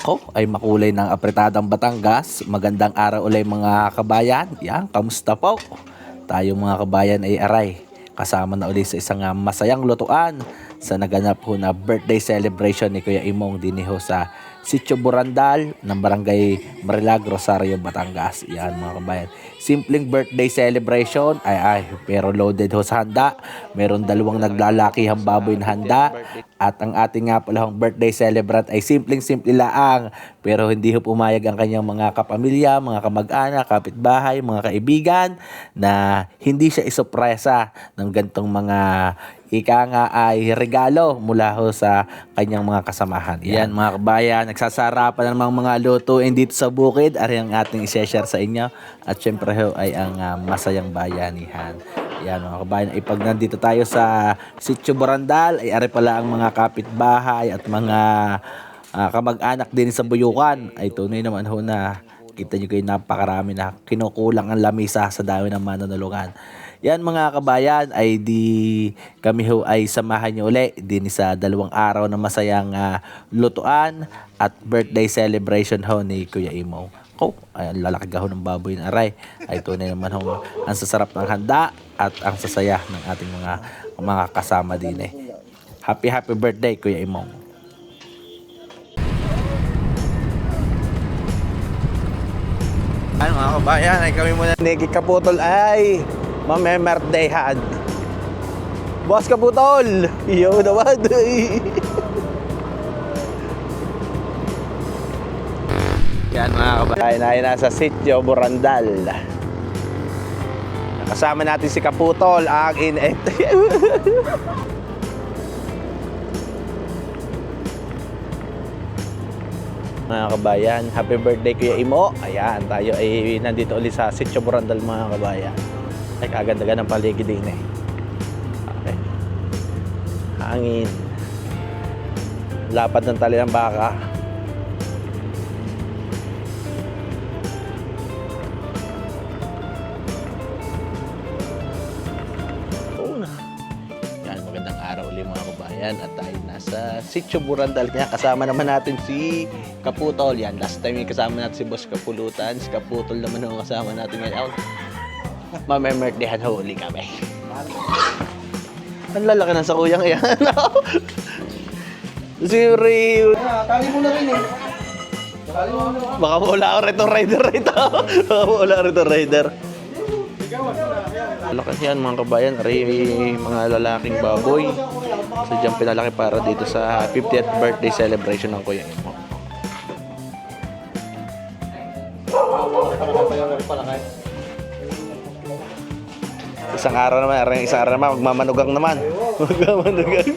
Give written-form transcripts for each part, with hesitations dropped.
Ko ay makulay ng apretadang Batangas. Magandang araw ulit mga kabayan. Yan, kamusta po? Tayo mga kabayan ay aray. Kasama na ulit sa isang masayang lutuan sa naganap ho na birthday celebration ni Kuya Imong diniho sa Sitio Burandal ng Barangay Marilag, Rosario, Batangas. Yan mga kabayan. Simpleng birthday celebration pero loaded ho sa handa. Meron dalawang naglalakihang baboy na handa. At ang ating nga palahong birthday celebrant ay simpleng-simple laang pero hindi ho pumayag ang kanyang mga kapamilya, mga kamag-anak, kapitbahay, mga kaibigan na hindi siya isopresa ng gantong mga ika nga ay regalo mula ho sa kanyang mga kasamahan. Yan mga kabayan, nagsasarapan ng mga lutuin dito sa bukid. Ari ang ating i-share sa inyo. At syempre ho ay ang masayang bayanihan. Yan mga kabayan, ay pag nandito tayo sa Sitio Burandal, ay ari pala ang mga kapitbahay at mga kamag-anak din sa Buyukan. Ay tunay naman ho na kita nyo kayo napakarami na kinukulang ang lamisa sa dami ng manunulungan. Yan mga kabayan, ay di kami ho ay samahan nyo uli din sa 2 araw na masayang lutuan at birthday celebration ho ni Kuya Imong. Ay ang lalaki ho ng baboy na aray. Ay tunay naman ho ang sasarap ng handa at ang sasaya ng ating mga kasama din eh. Happy birthday Kuya Imong. Ano mga kabayan, ay kami muna ni Kaputol ay mamemerdehan. Boss Kaputol! Iyo naman! Yan mga kabayan, ay nasa Sitio Burandal. Kasama natin si Kaputol, ang in-et. Mga kabayan, happy birthday Kuya Imo. Ayan, tayo ay nandito ulit sa Sitio Burandal mga kabayan. Ay kaganda-ganda ng paligid din eh. Okay. Hangin. Lapad ng tali ng baka. Yan, magandang araw ulit mga kabayan. At tayo nasa Sitio Burandal. Kaya kasama naman natin si Kaputol. Yan, last time yung kasama natin si Boss Kapulutan. Si Kaputol naman yung kasama natin ngayon. Mamemerdehan ho uli kami. Ang lalaki ng sakuyang yan. Si Rio. Tali mo na rin eh. Baka wala ako rito rider rito. Baka wala rito rider. Laki yan mga kabayan. Mga lalaking baboy. Sadyang pinalaki para dito sa 50th birthday celebration ng Kuya Imo. Isang araw naman, magmamanugang naman. Magmamanugang.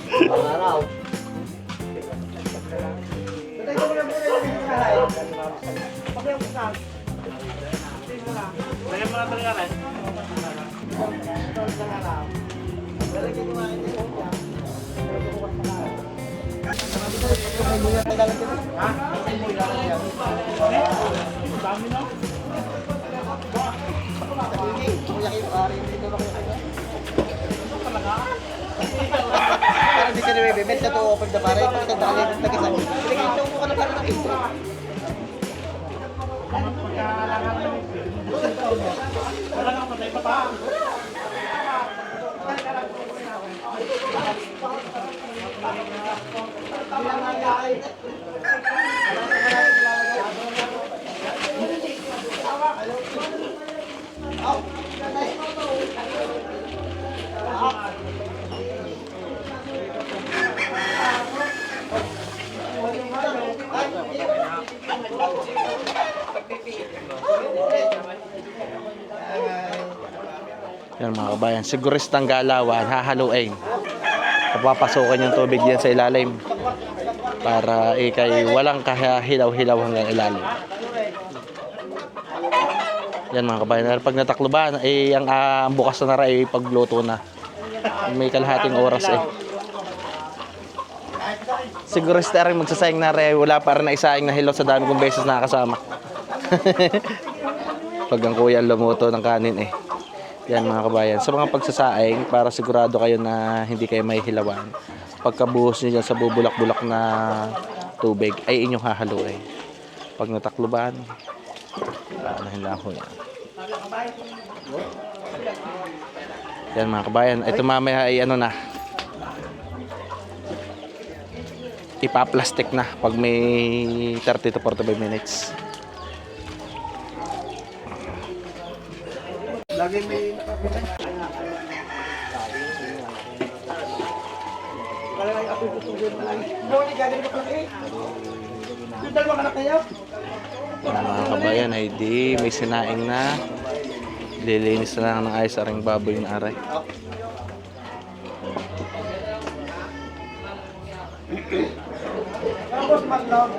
Parang di ka na may bebet na to open the pare. Ito ang dali ng tagisan. Pinagkita mo ka na parang nakita. Wala kang patay pa pa. Yan mga kabayan, siguristang galawan, hahaluin. Papapasukan yung tubig diyan sa ilalim para ikay walang kahilaw-hilaw hanggang ilalim. Yan mga kabayan, pag natakloban, ang bukas na rin ay pagluto na. May kalahating oras eh. Sigurista rin magsasayang na rin, wala para na isaing na hilaw sa dami kong beses nakakasama. Pag ang kuya lumuto ng kanin eh. Yan mga kabayan, sa mga pagsasaing para sigurado kayo na hindi kayo may hilawan. Pagkabuhos niyo dyan sa bubulak-bulak na tubig ay inyong hahaluin. Pag natakluban, aanahin lang ho yan. Yan mga kabayan, ito mamaya ay ano na, ipa-plastic na pag may 30 to 45 minutes. Lagi may nakakita. Kaya ay ako tutugin na lang. Morning, gagawin ko pala eh. Yung dalawang anak kayo? Yan mga kabayan, ay di may sinaing na. Lilinis na lang ng ayos aring baboy na aray. Tapos mag-love.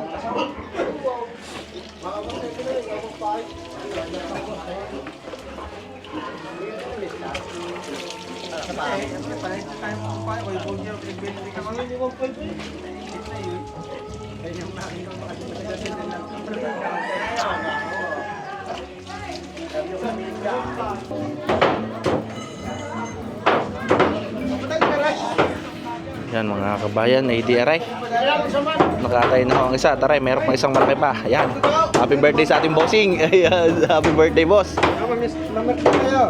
Yan mga kabayan, ay di aray. Nakatay na ho ang isa. Taray, meron pang isang malaki pa. Yan. Happy birthday sa ating bossing. Ayan, happy birthday boss. Mamit kayo.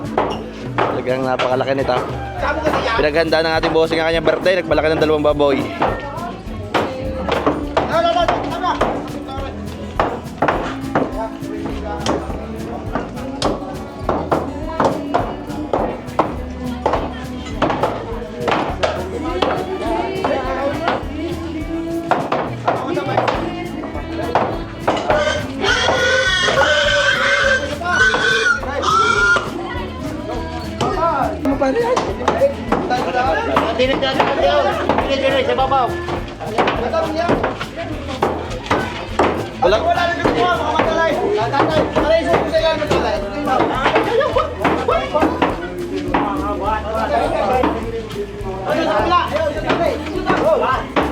Talagang napakalaki nito. Sabo ka niya. Pinaghanda ng ating bossing ang kanyang birthday. Nagpalaki ng 2 baboy. Tama. Wala. Wala na dito mga matalay. Tatay, aray sa sila matalay.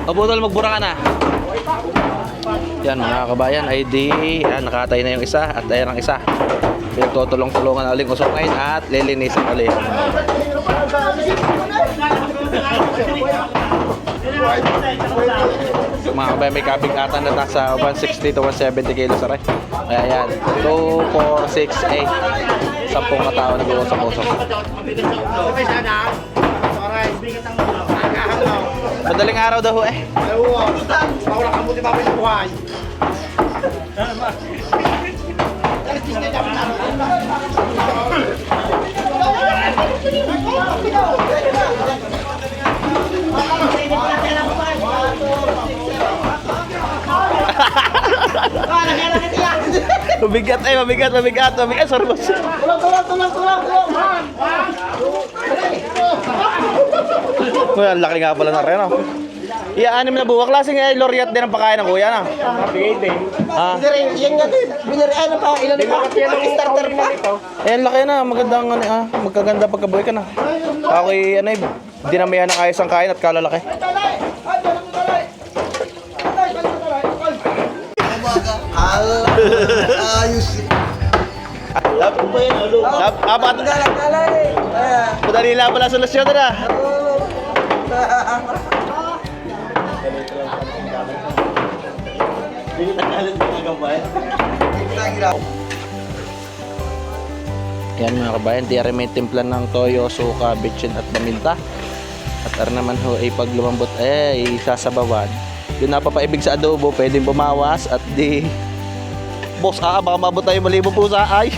Abutol, magbura ka na. Yan mga kabayan, ay di yan, nakatay na yung isa at ayan ang isa. Pinagtutulong-tulungan uling usungin at lilinisin ulit. Mga kabayan, may kabigatan na sa 160 to 170 kilos aray. Kaya yan, 2, 4, 6, 8 10 na tao nag-uusap-usap. Madaling araw daw ho eh. Wala kang buti babay sa buhay. Mabigat, sorry boss. Tulang. Well, ang laki nga pala ng reno. Iya, 6 na buwak. Klaseng loriat din ang pakain ng kuya na. Ha? Yan nga din. Binirian na pa. Ilan pa? Starter pa. Eh, laki na. Magandang magkaganda pagkabuhay ka na. Ako'y dinamihan ng ayos ang kain at kalalaki. Ayos. Apat. Madali lang pala solusyon na. Yan mga kabayan, diyan may timpla ng toyo, suka, bitchin at paminta. At naman ho ay pag lumambot ay sasabawan. Yung napapaibig sa adobo, pwedeng bumawas at di boss, baka mabot tayo malibo po sa ay.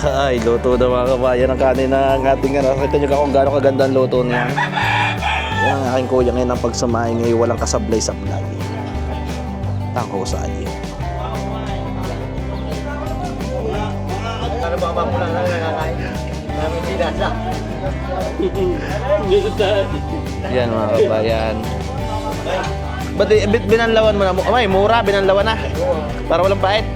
Ay, luto na mga kabayan ng kanin ng ating Kita nyo kung gaano kaganda ang luto niya. Yan ang aking kuya ngayon ang pagsamahin ngayon walang kasablay-sablay. Tangko sa akin. Ano ba mapulang lang nakakain? Namin pinasa. Yan mga kabayan. Ba't binanlawan mo na? Ay, mura, binanlawan na. Para walang pait.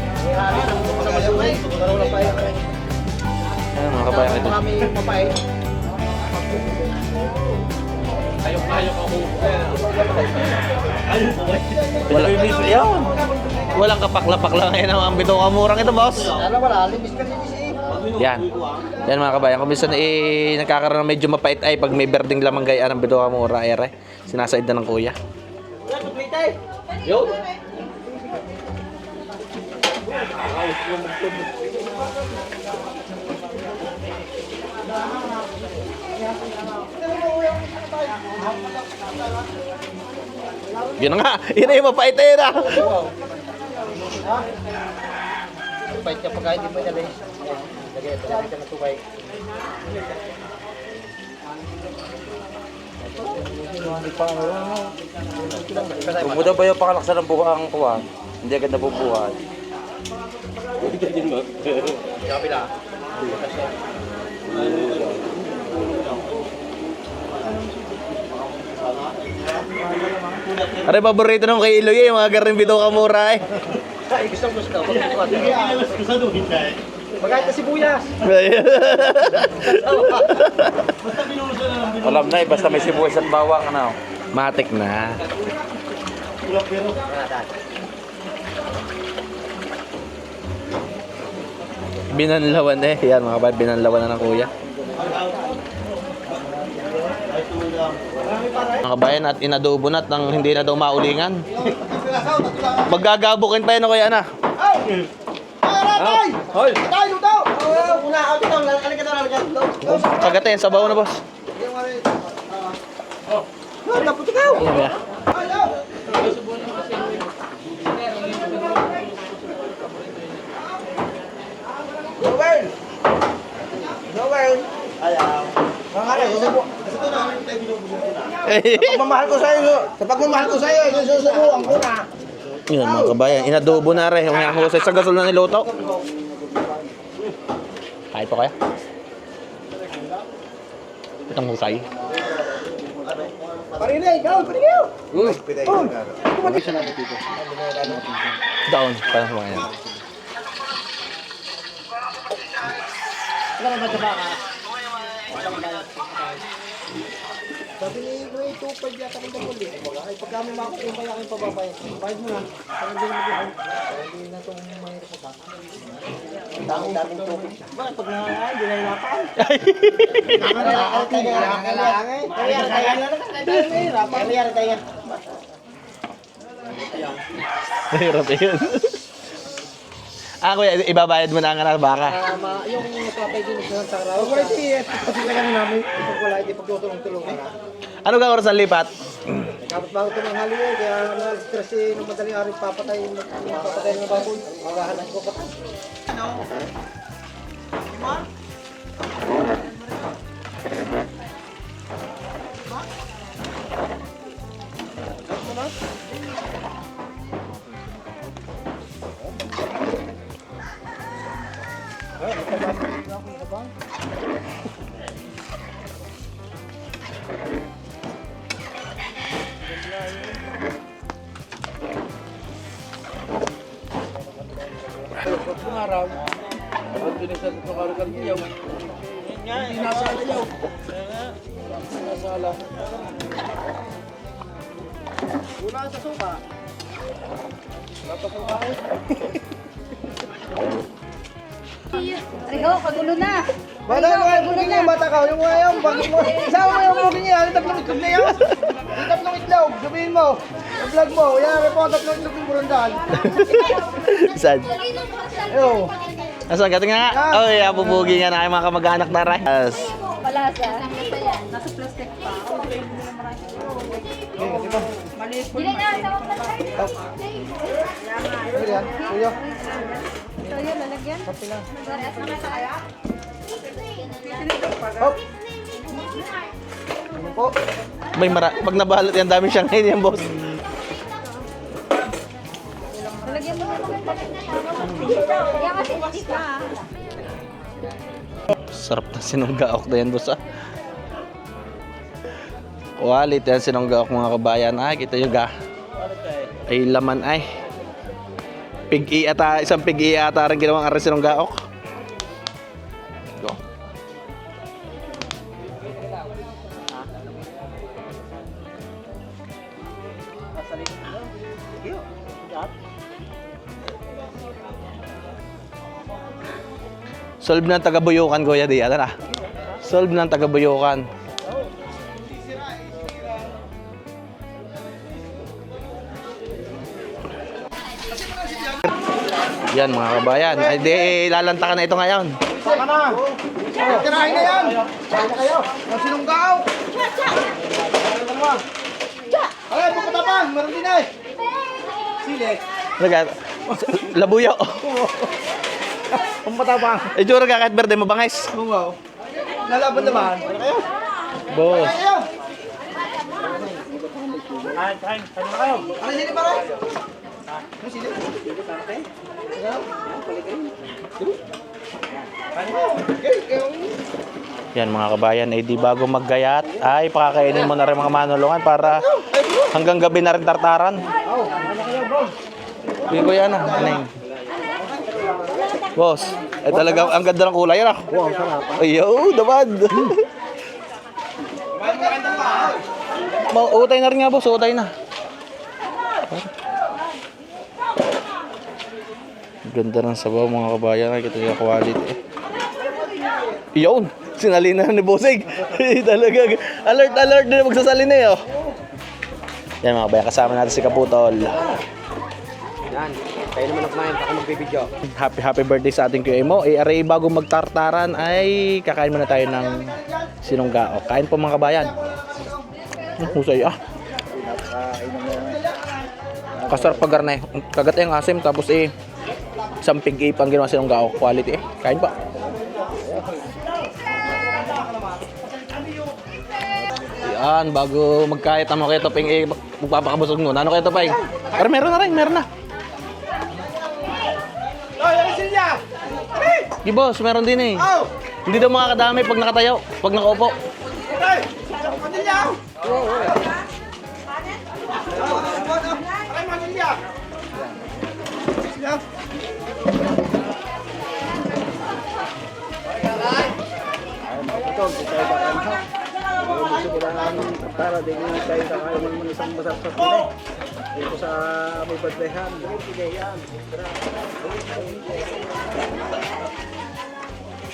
Yan mga kabayan ito. Marami mapait. Wala yun. Walang kapakla-pakla ngayon ang bituka murang ito, boss. Sana wala, limis ka limis eh. Yan. Yan mga kabayan. Kung minsan nagkakaroon ng medyo mapait ay pag may berding lamang gayaan ng bituka mura, ere. Sinasaid na ng kuya. Yo. Yun na nga. Yun na yung mapait eh na. Pahit ka pagkain, di mo dali. Lagay ka na tubay. Kung mo daw ba yung pakalaksan ng buha ang kuha, hindi agad nabubuhay. Kabila. Are paborito nung kay Iloy yung mga garing bituka mura eh. Ay, gusto. Pagkain ka sibuyas. Alam na eh, basta may sibuyas at bawang, ano. Matik na. Binanlawan eh. Yan mga kabay, binanlawan na ng kuya. Mga kabayan at inadobo na at nang hindi na daw maulingan. Maggagabukin pa yan o kaya na. Tay! Hoy! Tayo daw! Una ako dito, lalagyan ka daw, lalagyan daw. Kagatin, sabaw na boss. Tapos ikaw! Noel! Noel! Ayaw. Sa pagmamahal ko sa iyo, susubukan ko na. Yun mga kabayan, inadobo na rin. Yung husay sa gasol na niluto. Kahit pa kaya? Itong husay. Parinay, ikaw, parinay! Down, para sa mga yan. Sabi ni Noy, 2.5 yata ng dapuli. Ay, pag kami makakuha pa yung pababayad. Bayad mo na. Parang hindi na mag-iwan. Hindi na itong mahirap pa. Ang daming tubig. Bakit pag nangyayari, hindi na hirapan? Nangyayari tayo. Mahirap yun. Kuya, ibabayad mo na ang anak baka. Yung napapaginis ng taraw. Wala siya. Kasi na namin. Pag wala, hindi pagtutulong-tulungan na. Ano ka oras ang lipat? Kapit bago ito ng haliway, kaya na-stress eh, nung madaling araw papatay ng baboy. Maghahanap ko pa. Araw. Ang binisan ito karukan niyo. Hindi nasala yaw. Nasala. Wala sa suka. Wala pa suka. Riho, kagulo na. Bata mo yung bata ka. Yung mga yung bakit mo. Isama mo yung mga niya. Yung tatlong itlog na yan. Yung tatlong itlog. Sabihin mo. Sa vlog mo. Yan po ang tatlong itlog ng burundal. Saan? Eyo. Asan ka? Tingnan nga. Oy, abubugi nga na kayo mga kamag-anak na rin. Yes. Palasa. Nasa plastic pa. Dili na, sa plastic. Ano yan? Kuya. Ito yun, lalagyan. Hop. Ano po? Pag nabalot yan, dami siyang ngayon yan, boss. Lalagyan mo naman. Yan kasi hindi pa. Sarap na sinunggaok na yan, boss, ah. Walit yan, sinunggaok mga kabayan. Kita yung ga. Ay, laman ay. Pig-i ata, isang pig-i ata rin ginawang aras sinunggaok. Go. Solve ng taga-Buyukan, Kuya Di. Ano na? Solve ng taga-Buyukan. Yan mga kabayan. Ay di, lalantakan na ito ngayon. Saka na! Tirahin na yan! Saka na kayo! Ang sinunggaw! Ay, pagkatapang! Meron din eh! Sili! Labuyo. Ang matapang! Itsura ka kahit berde mabangis. Wow! Lalaban naman! Saka kayo! Boss. Kayo! Kain na kayo! Ano sili pa rin? Ano sili? Yan mga kabayan, di bago maggayat, ay pakakainin mo na rin mga manulungan para hanggang gabi na rin tartaran. Bigyan ko yan Aneng. Boss, talaga ang ganda ng kulay yan Wow, sarap! Ayaw, damad. Utay na rin nga boss, utay na. Ganda ng sabaw mga kabayan, nakikita yung quality. Iyon, sinalina ni Bosig. Talaga, alert na magsasalina eh. Oh. Yan mga kabayan, kasama natin si Kaputol. Yan, kayo naman ang kumain, baka magbibidyo. Happy birthday sa ating QA mo. Aray, bago magtartaran ay kakain muna tayo ng sinunggao. Kain po mga kabayan. Husay Kasarap pag garne. Kagat yung asim tapos isang pig ang ginawa sinunggao. Quality Kain pa. Yan, bago magkaya tamo kayo toping magpapakabusog muna. Ano kayo toping? Pero meron na rin, meron na. Di boss, meron din Hindi daw makakadami pag nakatayo, pag nakaupo. Para din yung tayo kakain ng isang masarap sa kulay. Dito sa may badlehan.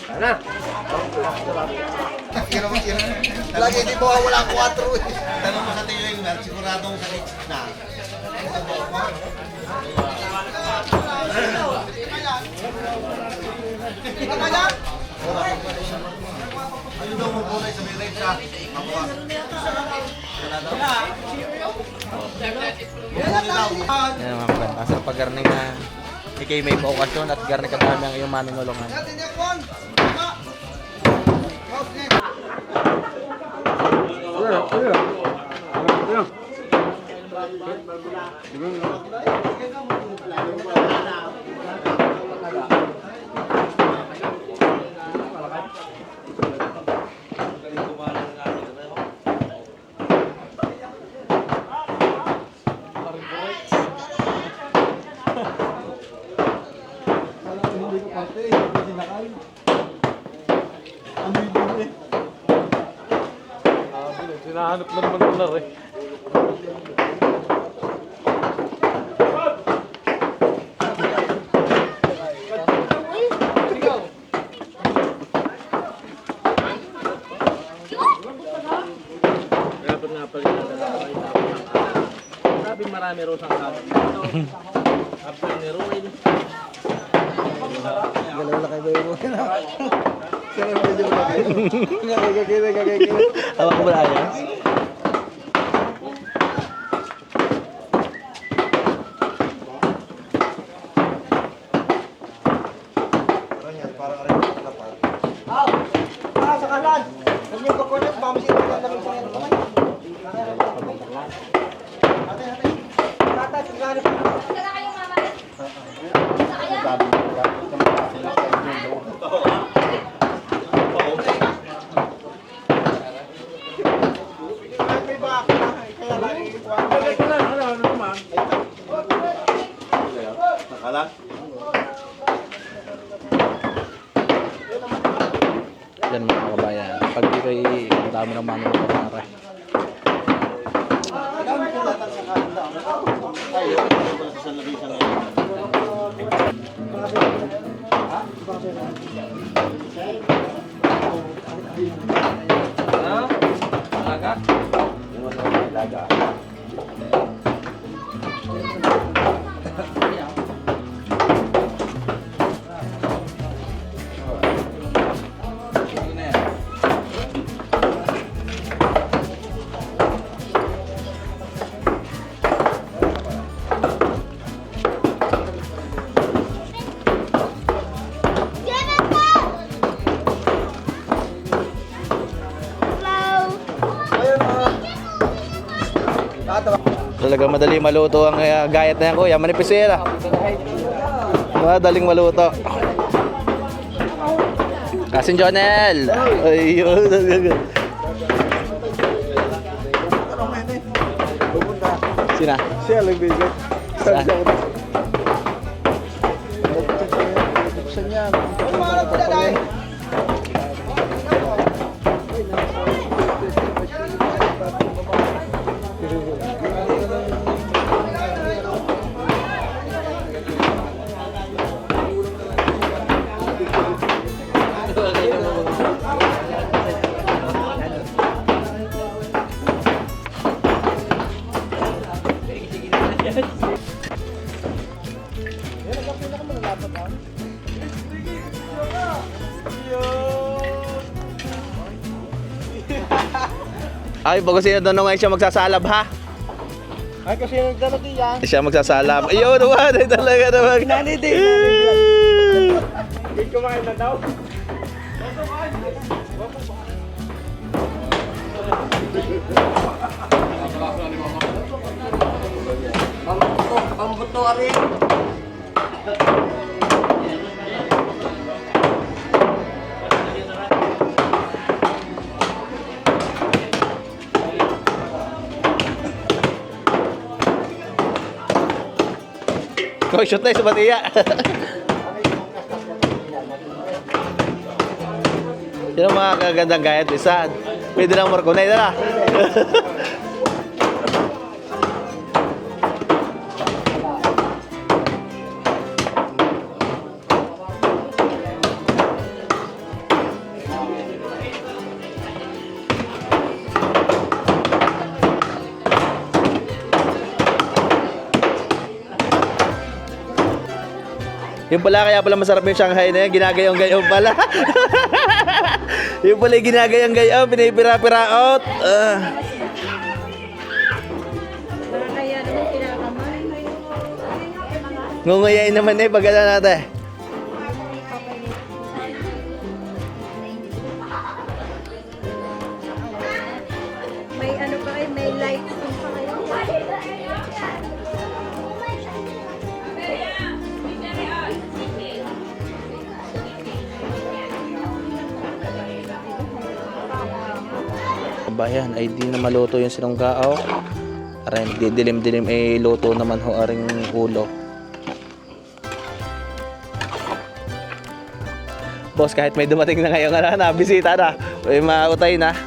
Ano? Lagi di mo wala 4 eh. Tanong mo sa Tio Engler, siguradong sa next na. Ayun daw mo muna sa may rate sa Papua. Yan mga kabayan, kasarap pag garne nga ikay may paokasyon at garne kadami ang iyong manunulungan. Hinahanap mo naman doon eh. Sabi marami raw sa sabi. After ni Ruel. Galaw na kayo ba yun? Kaya pwede mo na kayo. Hawak mo na yan. Sa kanan! Huwag niyo kukunin, baka masira na namin sa ngayon. Tata, sigari pa. Saan na kayo mama? Saan kaya? Yan mga kabayan. Pag di kayo, ang dami ng manunulungan rin. Baka Talaga madali maluto ang gayat na yan, kuya. Manipis yan, ah. Madaling maluto. Kasin Jonel. Ayun. Sina? Siya lang bigot. Saan? Buksan niya. Ano Ay, bago sino doon ngayon siya magsasalab, ha? Ay, kasi nagdala diyan. Siya magsasalab. Ayun, naman. Ay, talaga naman. Nani din. Hindi kumain na daw. Pambuto rin. Oh, shoot na yung sabatiya. Sino mga kagandang gayat isaan? Pwede lang markunay na. Yung pala, kaya pala masarap yung Shanghai na yan, ginagayong-gayong pala. Yung pala yung ginagayong-gayong, pinipira-piraot. Kaya naman kinakamay. Ngunguyain naman eh, pagkala natin. May ano pa kayo, may lights pa kayo. Bayan ay di na maluto yung sinunggao. Aray, dilim-dilim ay luto naman ho aring ulo. Boss, kahit may dumating na ngayon na bisita na, may mautay na.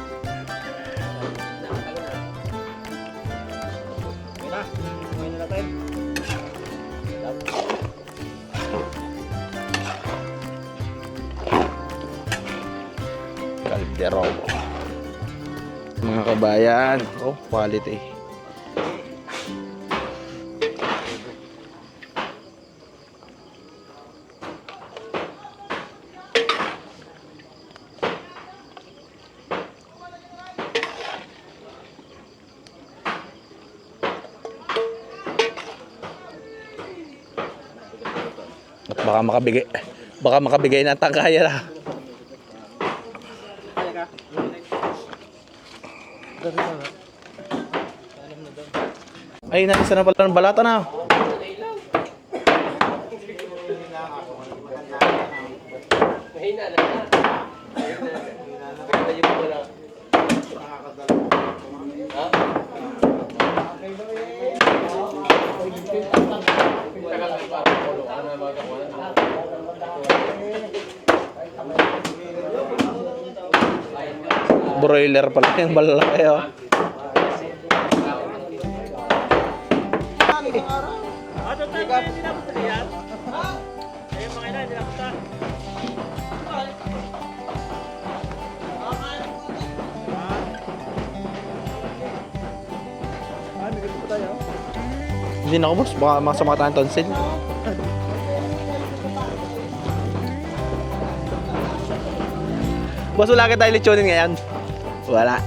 Caldero. Mga kabayan, oh, quality. At baka makabigay ng tangkaya na. Ay, nasa na pala ng balata na. Broiler pala yung balalaki, oh. Hindi na ako boss, baka masama tayong tonsil. Boss, wala ka tayo lechonin ngayon? Wala.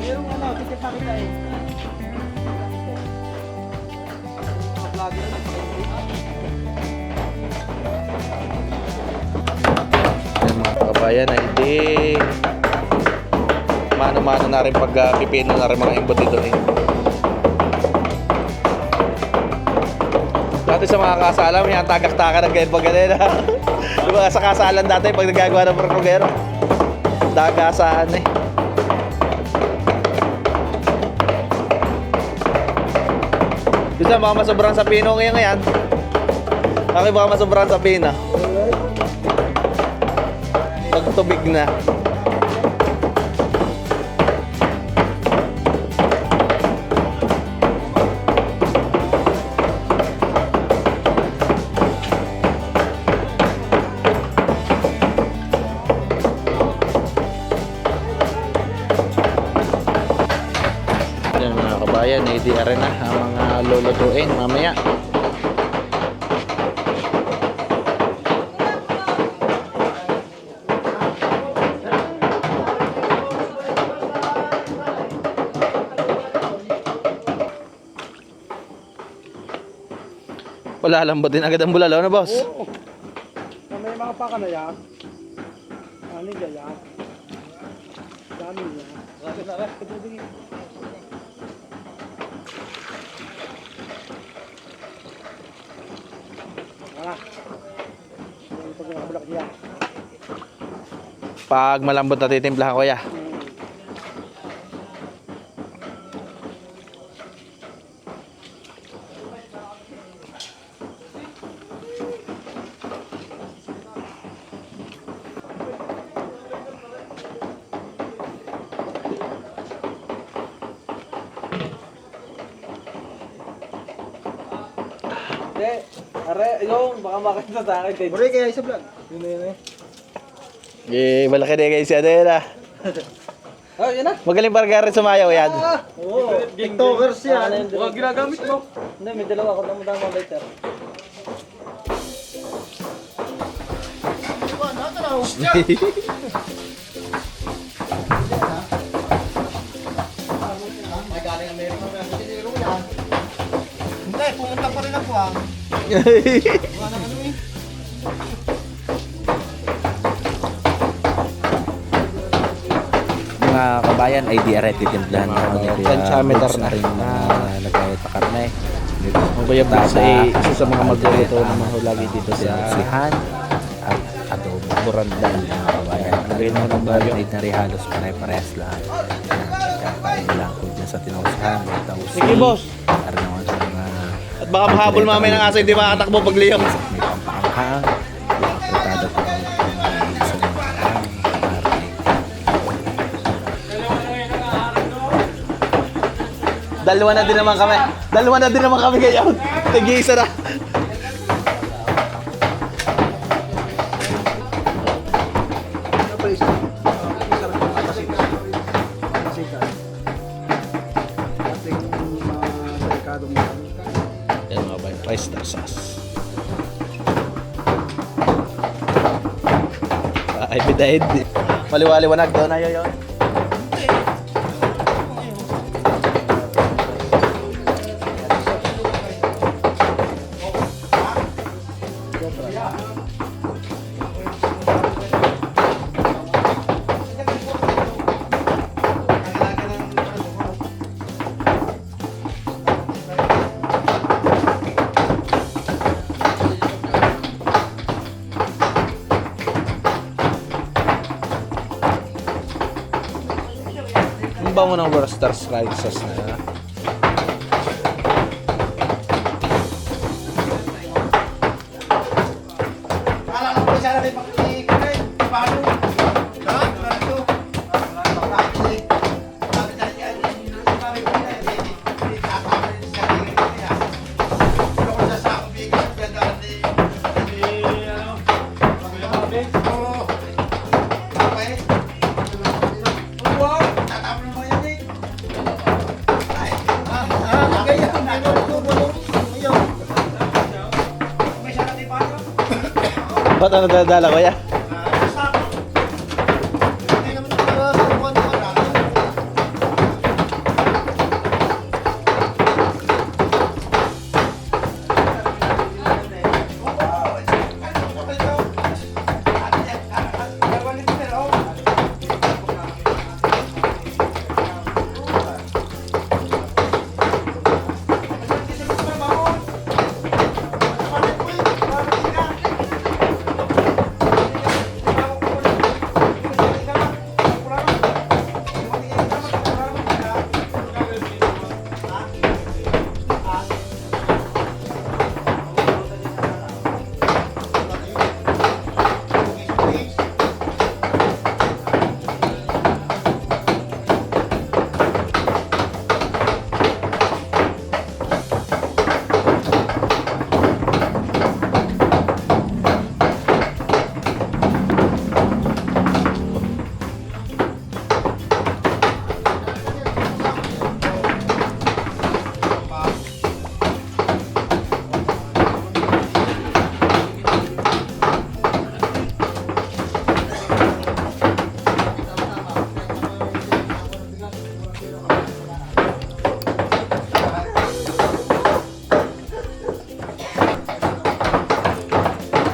Merong ano, ticket pa kita eh. Mga vlogger. Yan mga kabayan ay di mano-mano na rin pag pipino na rin mga imbot dito eh. Dati sa mga kasala, may ang tagak-taka ng ganyan pag ganyan ha. Diba sa kasalan dati pag nagagawa ng prokogero, dagasaan eh. Bisa baka masobrang sa pino ngayon yan. Bakit baka masobrang sa pino? Pag tubig na. Yan mga kabayan, di rin na ang mga lulutuin mamaya. Wala lambutin agad ang bulalo na boss. Oo. May mga paka na yan. Ano yan? Dami yan. Grabe na rin. Pag nakabulak niya. Pag malambot na titimplahan ko ya. Hindi. Are, yung baka makita sa akin. Buri kaya isa vlog. Yun na yun eh. Malaki na guys yan eh. Oh, yun na. Magaling parang rin sumayaw yan. Oo. TikTokers yan. Huwag ginagamit mo. Hindi, may dalawa ko lang mga lighter. Hindi, pumunta pa rin ako ah. Mga kabayan ay di aret titimplahan na ako ni Pentameter na rin na nagkayat pa karne. Ang kuya Blas ay isa sa mga magluluto na mahulagi dito sa sihan at adobo burandan mga kabayan. Nagay na ng bagyo ay nari halos pare-parehas lahat. Kakain lang po dyan sa tinusahan. Sige, boss. Para naman sa mga At baka mahabol mamay ng aso, hindi makatakbo pag liyong. may pampaanghang. Pritado pa ng sa mga Dalawa na din naman kami ngayon. Tag-iisa na. yan mga kabayan, oyster sauce. Ay, bidahid. Maliwaliwanag doon na yun. Ang bango ng Worcestershire sauce na. Alam ko siya na rin pakikikain. Paano? Ha? Paano? Ba't ano dadala ko ya? Hindi naman nakakakuha ng wala.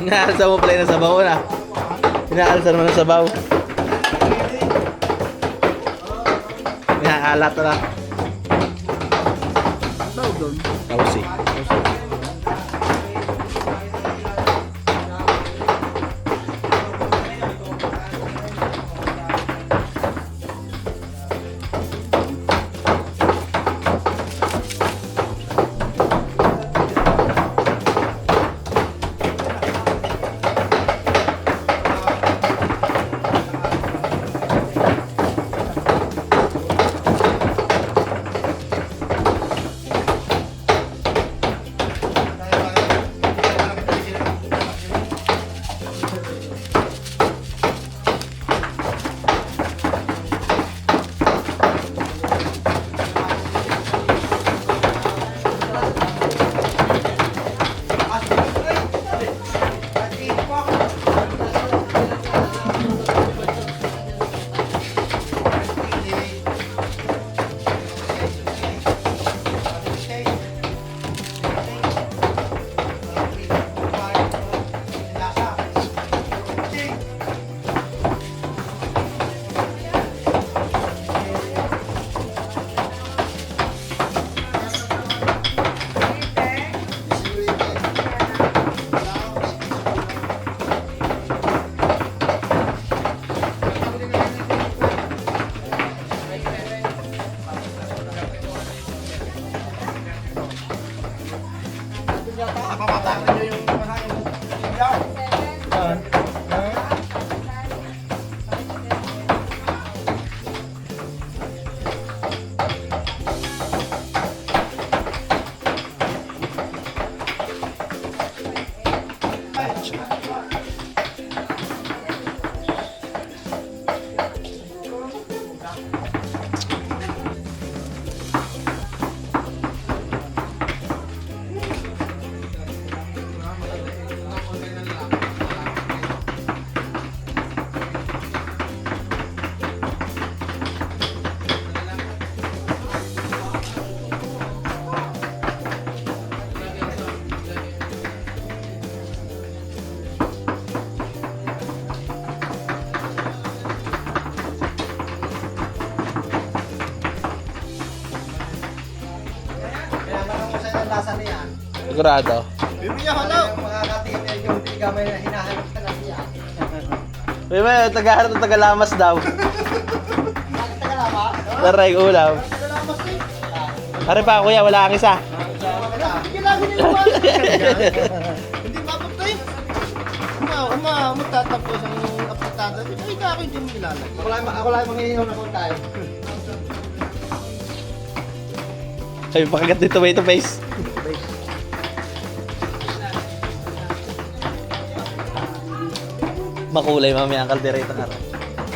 Inaalsa mo pala ng sabaw na. Inaalsa mo ng sabaw. Inaalat na. Kausi. Sigurado. Bibigyan ko lang. Mga katingin yung hindi ka may hinahanap ka lang yan. May tagaharap ng tagalamas daw. Bakit ka lama? Taray ulaw. Tagalamas eh. Are pa kuya, wala kang isa. Ginagawa niyo naman. Hindi mapagtay. Matatapos ang apritada. Ay, kakay din mo ilalagay. Ako lang manginginom na kung tayo. Ay, pakagat ni tomato paste. Makulay mamaya ang kaldereta nga rin.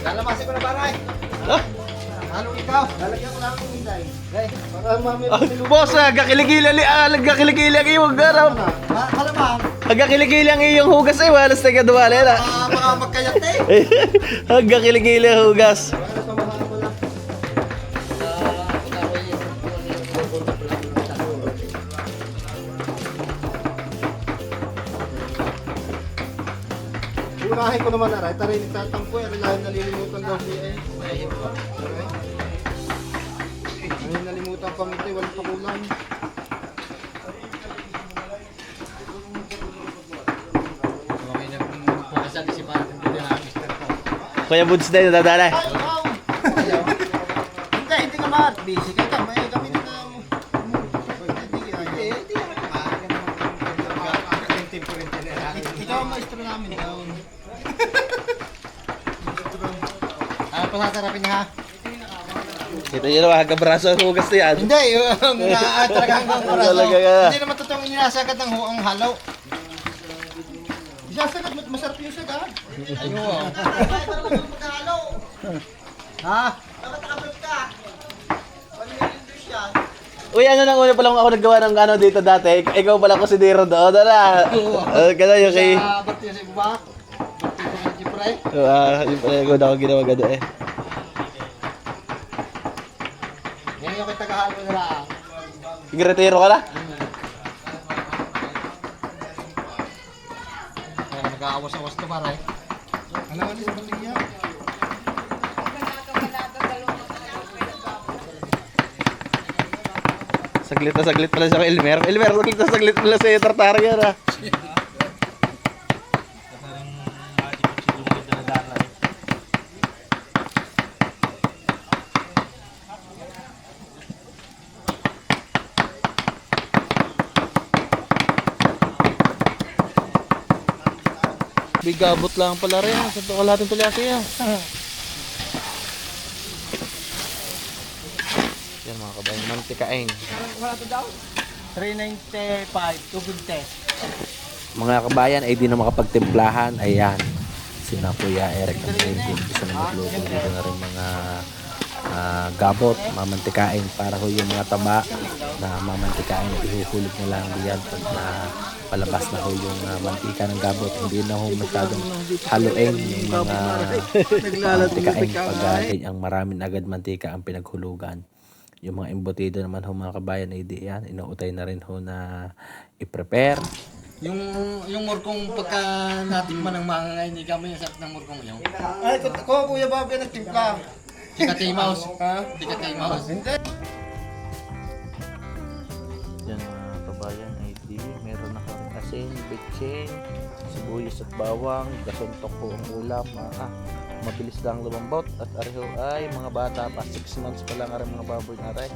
Lalamasin ko na baray. Ah! Anong ikaw? Lalagyan ko lang ng hinday. Okay, para mami Boss, gakiligili ang iwag garaw. Malamang. Hanggang kiligili ang iyong hugas eh. Walas na kadwala na. Baka magkayat eh. Hanggang kiligili ang hugas. Unahin ko naman aray. Taray nagtatampo eh. Aray nalilimutan daw siya eh. Aray nalimutan pang ito eh. Walang pakulan. Kuya Buds na yun, nadala. Hindi ka ma. Busy ka ka. May kami na ikaw ang maestro namin. Pasasarapin niya ha. Ito yun naman, hanggang braso ang hugas na yan. Hindi, talaga hanggang oras. Talaga ka. Hindi naman totoong inasagad ng ang halaw. Isasagad, masarap yung sagad. Ayun. Ha? Uy, ano nang una pa lang ako naggawa ng ano dito dati? Ikaw pala kusinero doon. Tara. Gano'n yung kay... Ba't yung sa iba? Ba't yung sa Jipray? Yung pala yung ako ginawa gano'n eh. Yan yung kay tagahan mo nila. Retiro ka na? Nag-aawas-awas ka pa rin. Alam mo sa baligya. Saglit pala siya kay Elmer. Elmer, saglit pala sa tartara yan ah. Bigabot lang pala rin. Sa ito kalating tulyaki yan. Yan mga kabayan, mantikain. 395, tubig test. Mga kabayan ay di na makapagtimplahan. Ayan. Sina Kuya Eric ang Melvin. Isa na magluto dito na rin mga gabot, mamantikain para ho yung mga taba na mamantikain at ihuhulog na lang diyan pag na palabas na ho yung mantika ng gabot. Hindi na ho masyadong haluin yung mga mantikain pag ang maraming agad mantika ang pinaghulugan. Yung mga embutido naman ho mga kabayan ay di yan. Inuutay na rin ho na i-prepare. Yung murkong pagka natikman ng mga ngayon, hindi kami yung sarap ng murkong yun. Ay, ko Kuya Bobby nagtimpla. Di ka T-Mouse. Ha? Di ka T-Mouse. Hindi. Yan mga kabayan ay di meron na kami asin, bitsin, sibuyas at bawang, gasuntok po ang ulam. Mabilis lang lumambot at ariho ay mga bata pa 6 months pa lang ang mga baboy na rin.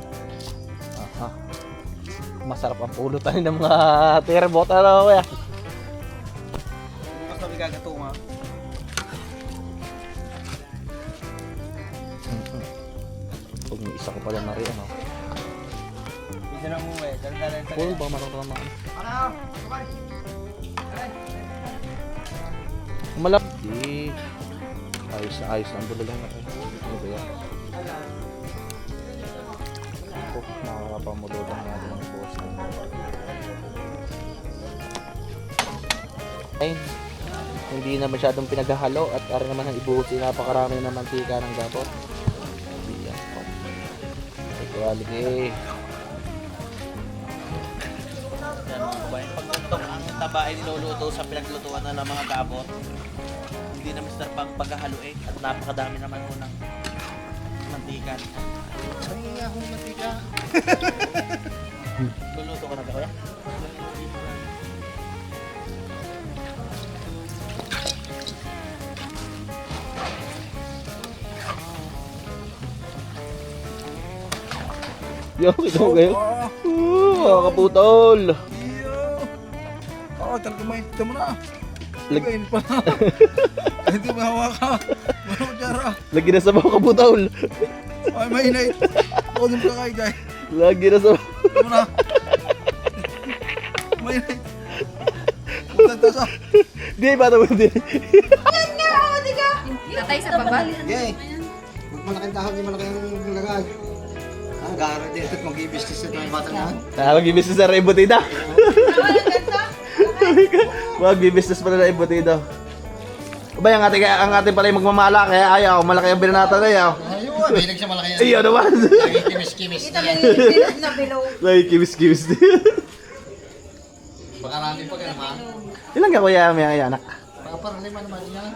Masarap ang pulutan ng mga tirebot ano kuya. Mas sabi kagatunga. Pag may isa ko pala na rin ano. Hindi na umuwi. Dala-dala sa Puro ba marunong naman? Malap. Di. Ayos na ayos ang dulo lang na. Ano ba yan? Ako, makakapamulo lang natin ang boss na ayun. Hindi na masyadong pinaghahalo at ari naman ang ibuhusin napakarami na mantika ng gabot. Hindi yan po. Quality. Pag ang taba ay niluluto sa pinaglutuan na ng mga gabot, hindi na mister pang paghahaluin at napakadami naman po ng mantika. Ay, akong matika. Luluto ka na ba kuya? Yo, ito kayo. Mga kaputol. Oo, talaga may ito mo na. Lag Kain pa. Hindi mahawa ka. Ano jara? lagi na sa mga kaputol. Ay, mainit. Ako din pa kayo, guys. Lagi na sa Ito mo na. Mainit. Putan to sa. Di ba ito hindi? Tatay sa baba. Okay. Huwag malaking dahon, hindi malaking lagay. Gara din ito, mag-i-business ito yung bata na. Mag-ibis sa rebutida. Mag-business pala na embutido. Ba, ang ating pala yung magmamala, kaya ayaw, malaki ang binanata na yaw. Ayun, mahilig siya malaki yan. Iyo naman. Lagi kimis-kimis Kita na mo yan. yung bilog na bilog. Like, kimis-kimis. Baka namin pa ka naman. Ilan ka kuya may anak? Baka parang 5 naman yan.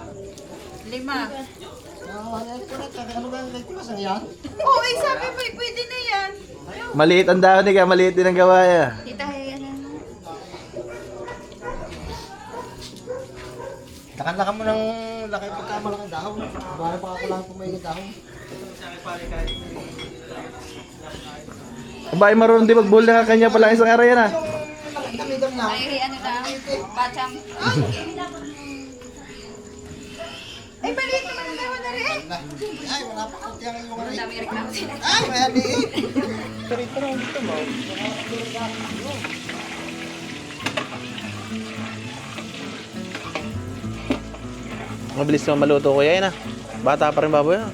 5. Ano ba yung kimas ang yan? Oo, sabi mo, pwede na yan. Maliit ang dahon eh, kaya maliit din ang gawa ya. Kita yan. Lakan-lakan mo ng laki pagkamalaki dahon. Baka pa ako lang pumayag dahon. Abay, marunong din magbuli ka kanya pala isang araw yan ah. Kamigam na. Ay, ano na, bacham. Ay, maliit naman ang dahon na rin. Ay, wala pa kunti ang iyong Ang aray. dami reklamo sila. Ay, may haliit. Mabilis naman maluto kuya yan ah. Bata pa rin baboy ah.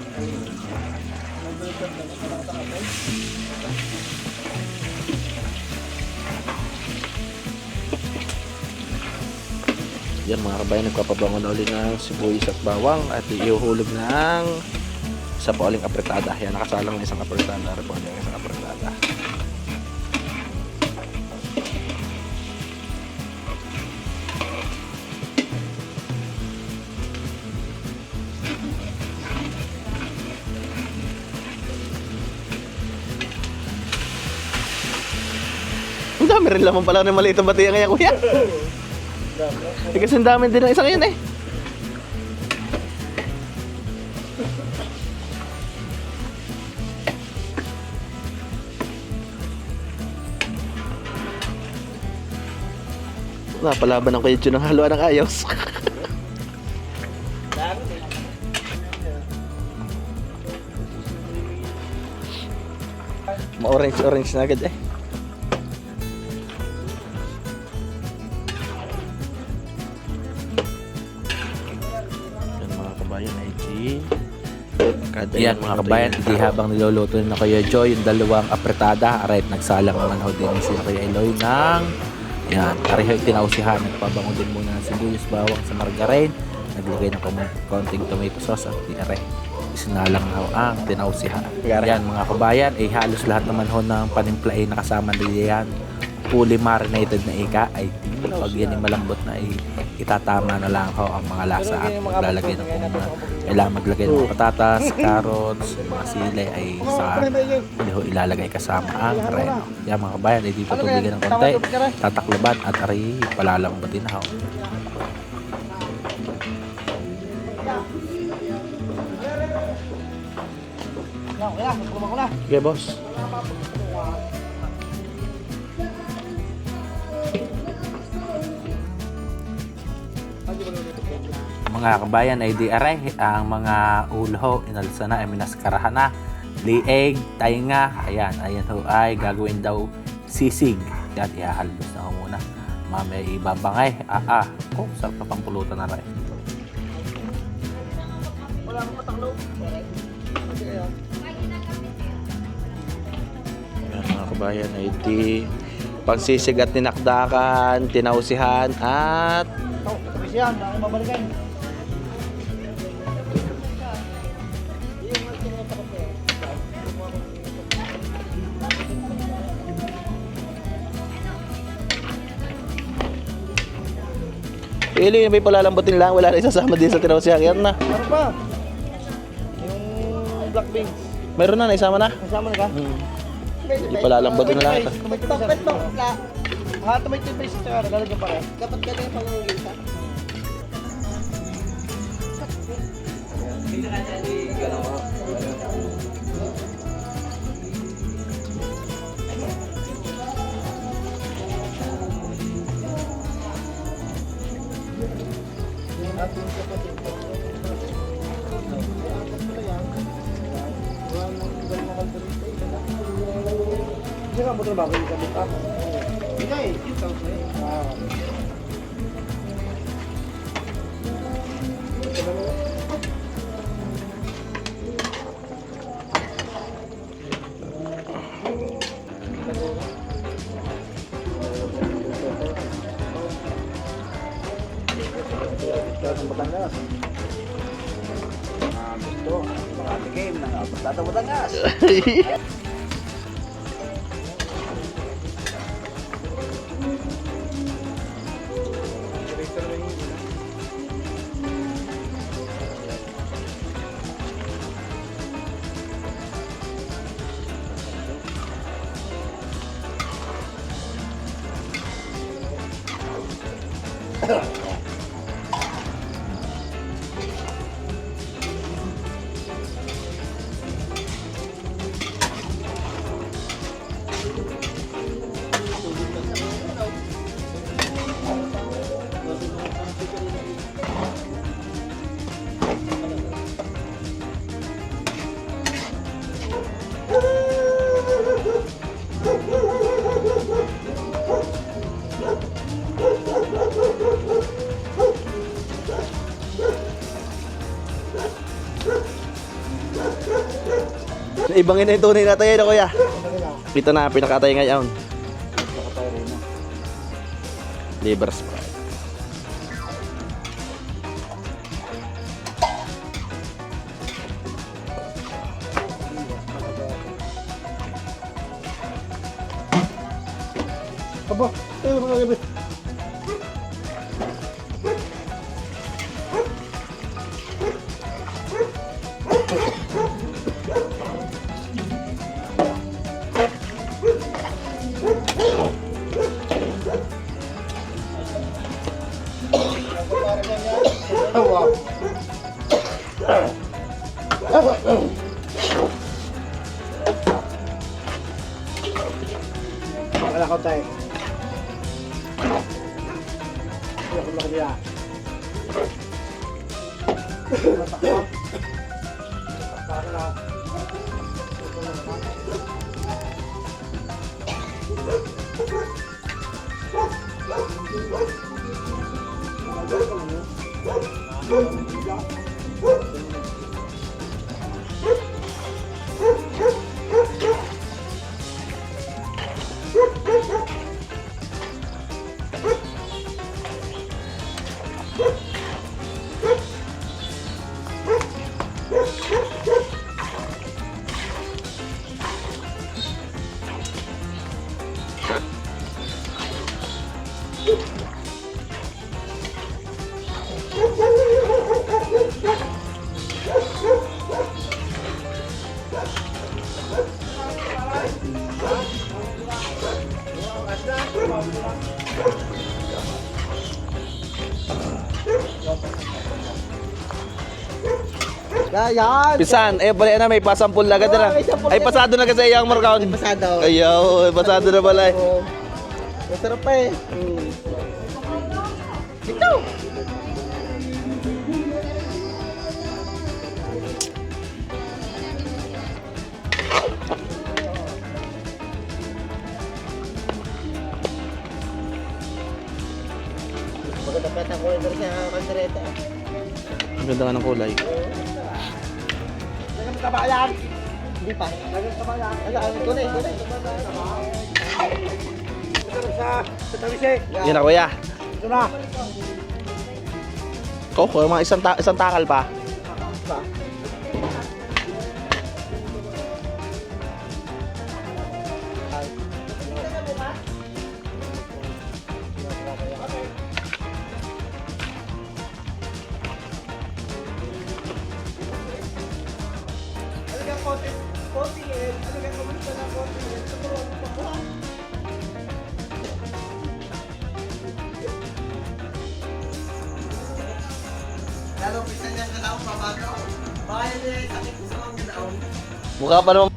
Yan mga kabayan, nagpapabango na uli ng sibuyas at bawang at iuhulog ng isa pa uling apretada. Yan, nakasalang na isang apretada. Repon yung isang apretada. Ang dami rin laman pala ng maliit ang batiya ngayon kuya. Eh, kasi ang dami din ng isang yun eh. Napalaban ng kuyetso ng haluan ng ayos. Ma-orange na agad eh. Yan mga kabayan, hindi habang niluluto na Kuya Joy yung dalawang apretada, aray nagsalang naman ho din si Kuya Eloy ng yan, aray ho tinausihan, nagpabango din muna ng sibuyas, bawang sa margarine, naglagay ng konting tomato sauce at aray isinalang ho ang tinausihan. Yan mga kabayan, halos lahat naman ho ng panimpla ay nakasama din yan, fully marinated na ika ay pag yan ay malambot na itatama na lang ho ang mga lasa at maglalagay ng kailangan maglagay ng patatas, carrots, mga sili ay sa hindi ho ilalagay kasama ang reno. Yan mga kabayan, ay dito tubigan ng konti, tatakloban at aray palalambutin na ho. Okay boss. Mga kabayan ay di aray ang mga ulo inalsa na ay minaskarahan na lieg, tainga, ayan ho ay gagawin daw sisig at ihahalbos na ho muna mamaya ibabangay sarap na pangpulutan na rin ayan mga kabayan ay di pangsisig at tinakdakan, tinausihan at Tapos yan, baka mabalikan. Pili may palalambutin lang, wala na isasama din sa tinausihan yan na. Ano pa? Yung black beans. Meron na, naisama na. Kasama na ka? Hindi palalambutin na lang. Tomato paste sa lalagyan pa rin. Dapat ganyan pang gisa. Hindi ka mo ito bago yung gamit ka. Hindi eh, ito. Ikaw ng Batangas. Gusto, makatikim ng Apretadang Batangas. Ibangin na yung tunay na tayo na kuya. Ito na, pinakatay ngayon. Liver spray. Aba, mga gabi. Wala ko tayo. Wala ko niya. Yan! Pisan, balik na, may pasampul na agad na. Ay, pasado na kasi yung markaon. Pasado. Ayaw, pasado na pala. Masarap pa eh. Ito! Maganda pa ang kulay doon sa kaldereta. Ang ganda nga ng kulay. Dagang kabayan! Hindi pa. Dagang kabayan. Ano, tunay. Sa tawisi. Yan na kuya. Ito na. Mga isang takal pa. Lalo, pisa niya ka lang, pabago. Baka yun eh, sakit sa mga ganaon. Mukha pa naman.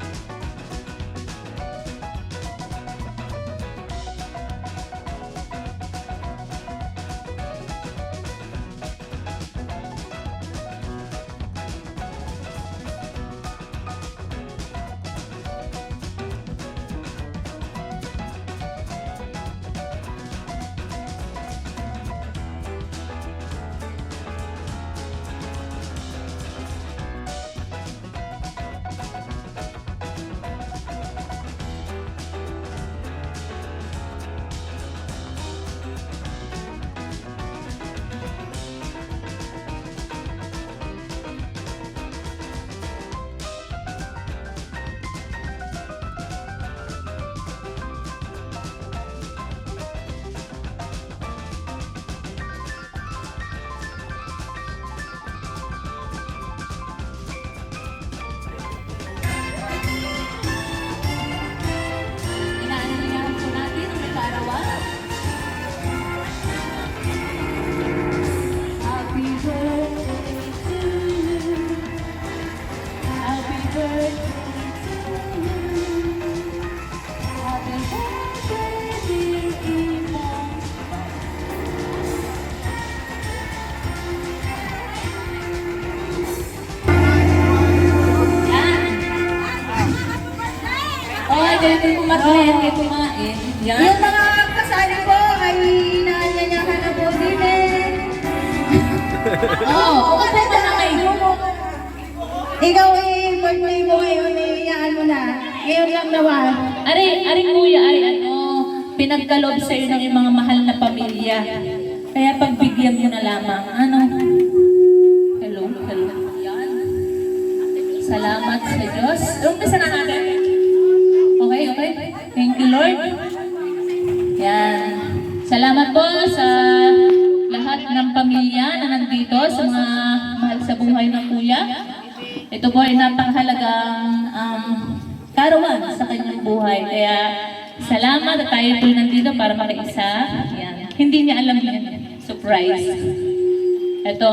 ay kayo kumain, kayo kumain. Yan. Yung mga kasali ko ay nanyanyahan na po din eh. Oo, upo ka na kayo. Ikaw eh, birthday mo ngayon eh, iyaan mo na. Ngayon lang naman. Ari kuya, ay ano, pinagkalob sa'yo ng iyong mga mahal na pamilya. Kaya pagbigyan mo na lamang. Ano? Hello. Yan. Salamat sa Diyos. Umpisa na natin. Okay. Thank you, Lord. Yan. Salamat po sa lahat ng pamilya na nandito, sa mga mahal sa buhay ng kuya. Ito po ay napakahalagang karawan sa kanyang buhay. Kaya salamat at tayo po nandito para makiisa. Yan. Hindi niya alam yan. Surprise. Ito.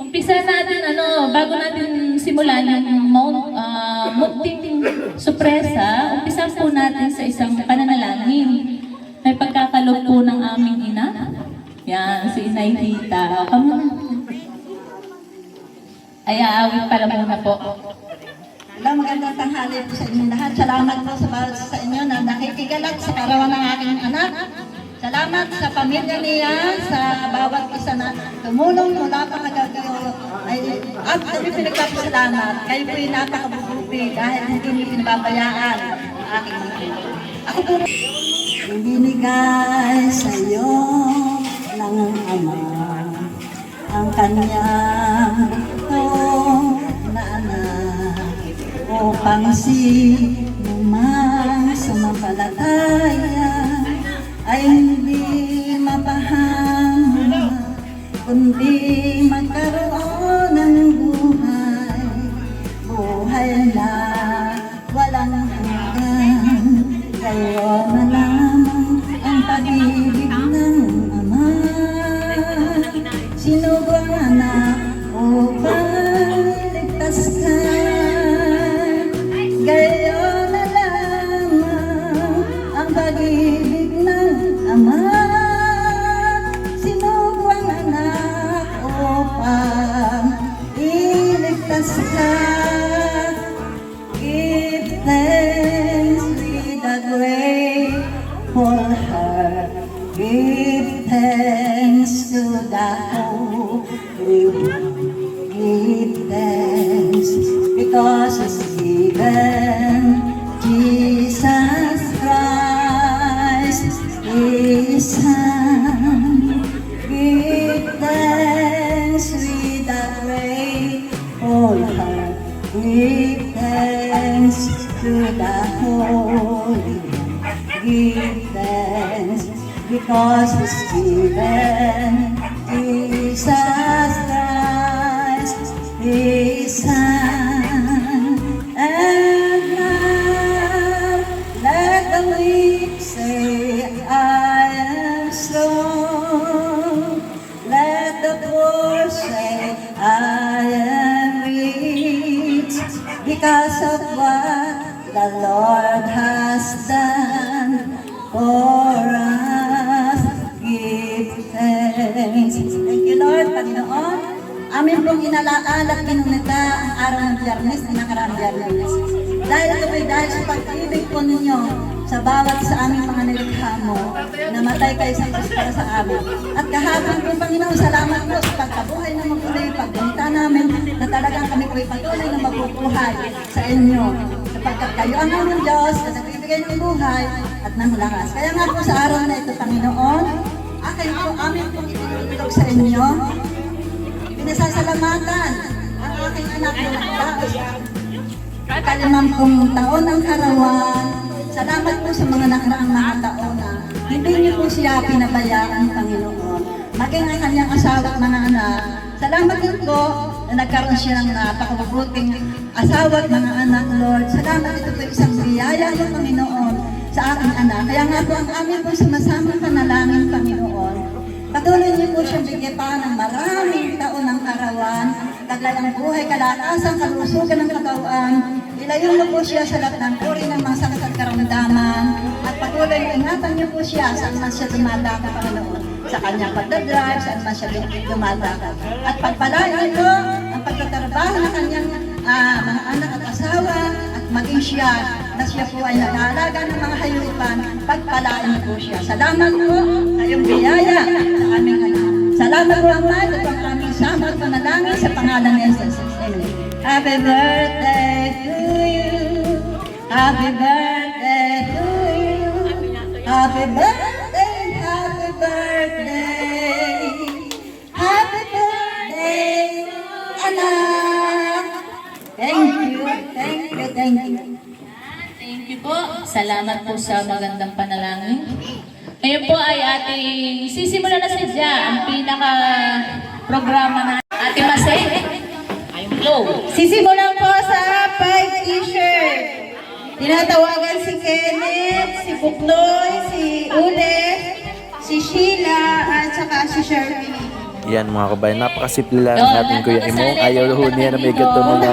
Umpisa natin, bago natin simulan yung munting sorpresa, umpisa po natin sa isang pananalangin. May pagkakalob po ng aming ina. Yan, si Inay Tita. Come on. Ay, aawit pala muna po. Hello, magandang tanghali po sa inyo lahat. Salamat po sa inyo na nakikigalak sa karawan ng aking anak. Salamat sa pamilya niya, sa bawat isa na tumulong mula pa kagagayo. At kami pinagpapasalamat. Kayo po'y napakabubuti dahil hindi niyo pinababayaan ang aking anak. Ako po binigay sa iyo ng Ama ang kanyang na anak upang sinumang sumampalataya ay hindi mapahama kundi magkaroon ng buhay na walang hanggan. Kayo na lamang ang pag-ibig ng Ama, sinubang anak upang iligtas ka. Gayon na lamang ang pag-ibig ng Ama, sinubang anak upang iligtas ka. Give thanks with a grateful heart. Give thanks to the Holy One. Give thanks because He's given Jesus Christ, His Son. Give thanks with a grateful heart. Give thanks to the Holy One. Give thanks because He's given Jesus Christ, His Son. And now let the weak say, I am strong. Let the poor say, I am rich, because of what the Lord has done for us. Give thanks. Thank you, Lord, Panginoon. Amin pong inalaal at kinunita ang araw ng Biyernes na nakaraang Biyernes. Dahil dahil sa pag-ibig po ninyo sa bawat sa aming mga nilikha mo, namatay kayo sa krus para sa amin. At kahapon po, Panginoon, salamat po sa pagkabuhay na mabuhay, pagbunta namin na talagang kami ko'y patuloy na mabubuhay sa inyo. Sapagkat kayo ang aming Diyos na nagbibigay ng buhay at ng lakas. Kaya nga po sa araw na ito, Panginoon, akin po amin pong itinutulog sa inyo. Pinasasalamatan ang aking anak na nakadaos. Kalimampung taon ang karawan. Salamat po sa mga nakaraang mga taon na hindi niyo po siya pinabayaan, Panginoon. Maging ang kanyang asawa at mga anak. Salamat din po na nagkaroon siya ng napakabubuting asawa at mga anak, Lord. Salamat, ito po isang biyaya ng Panginoon sa aking anak. Kaya nga po ang amin po sumasamang panalangin, Panginoon. Patuloy niyo po siyang bigyan pa ng maraming taon ng karawan, taglay ang buhay, kalakasan, kalusugan ng katawan. Ilayo mo po siya sa lahat ng uri ng mga sakit at karamdaman. At patuloy ingatan niyo po siya saan man siya dumadako, Panginoon. Sa kanyang pagdadrive, saan man siya dumadako. At pagpalain niyo ang pagtatrabaho ng kanyang mga anak at asawa, at maging siya na siya po ay nag-aalaga ng mga hayupan, pagpalaan po siya. Salamat po sa iyong biyaya sa aming anak. Salamat po Ama, ito ang aming samot panalangin sa pangalan ni Jesus. Amen. Happy birthday to you. Happy birthday to you. Happy birthday, happy birthday. Happy birthday, anak. Thank you, thank you, thank you. Thank you po. Salamat po sa magandang panalangin. Ngayon po ay ating sisimula na sadya ang pinaka-programa na Ate Masay. I'm low. Sisimulan po sa 5 t-shirt. Tinatawagan si Kenneth, si Buknoy, si Ule, si Sheila, at saka si Sherry. Yan mga kabayan, napakasimple lang ng ating Kuya Imong. Ayaw ho niya na may ganito mga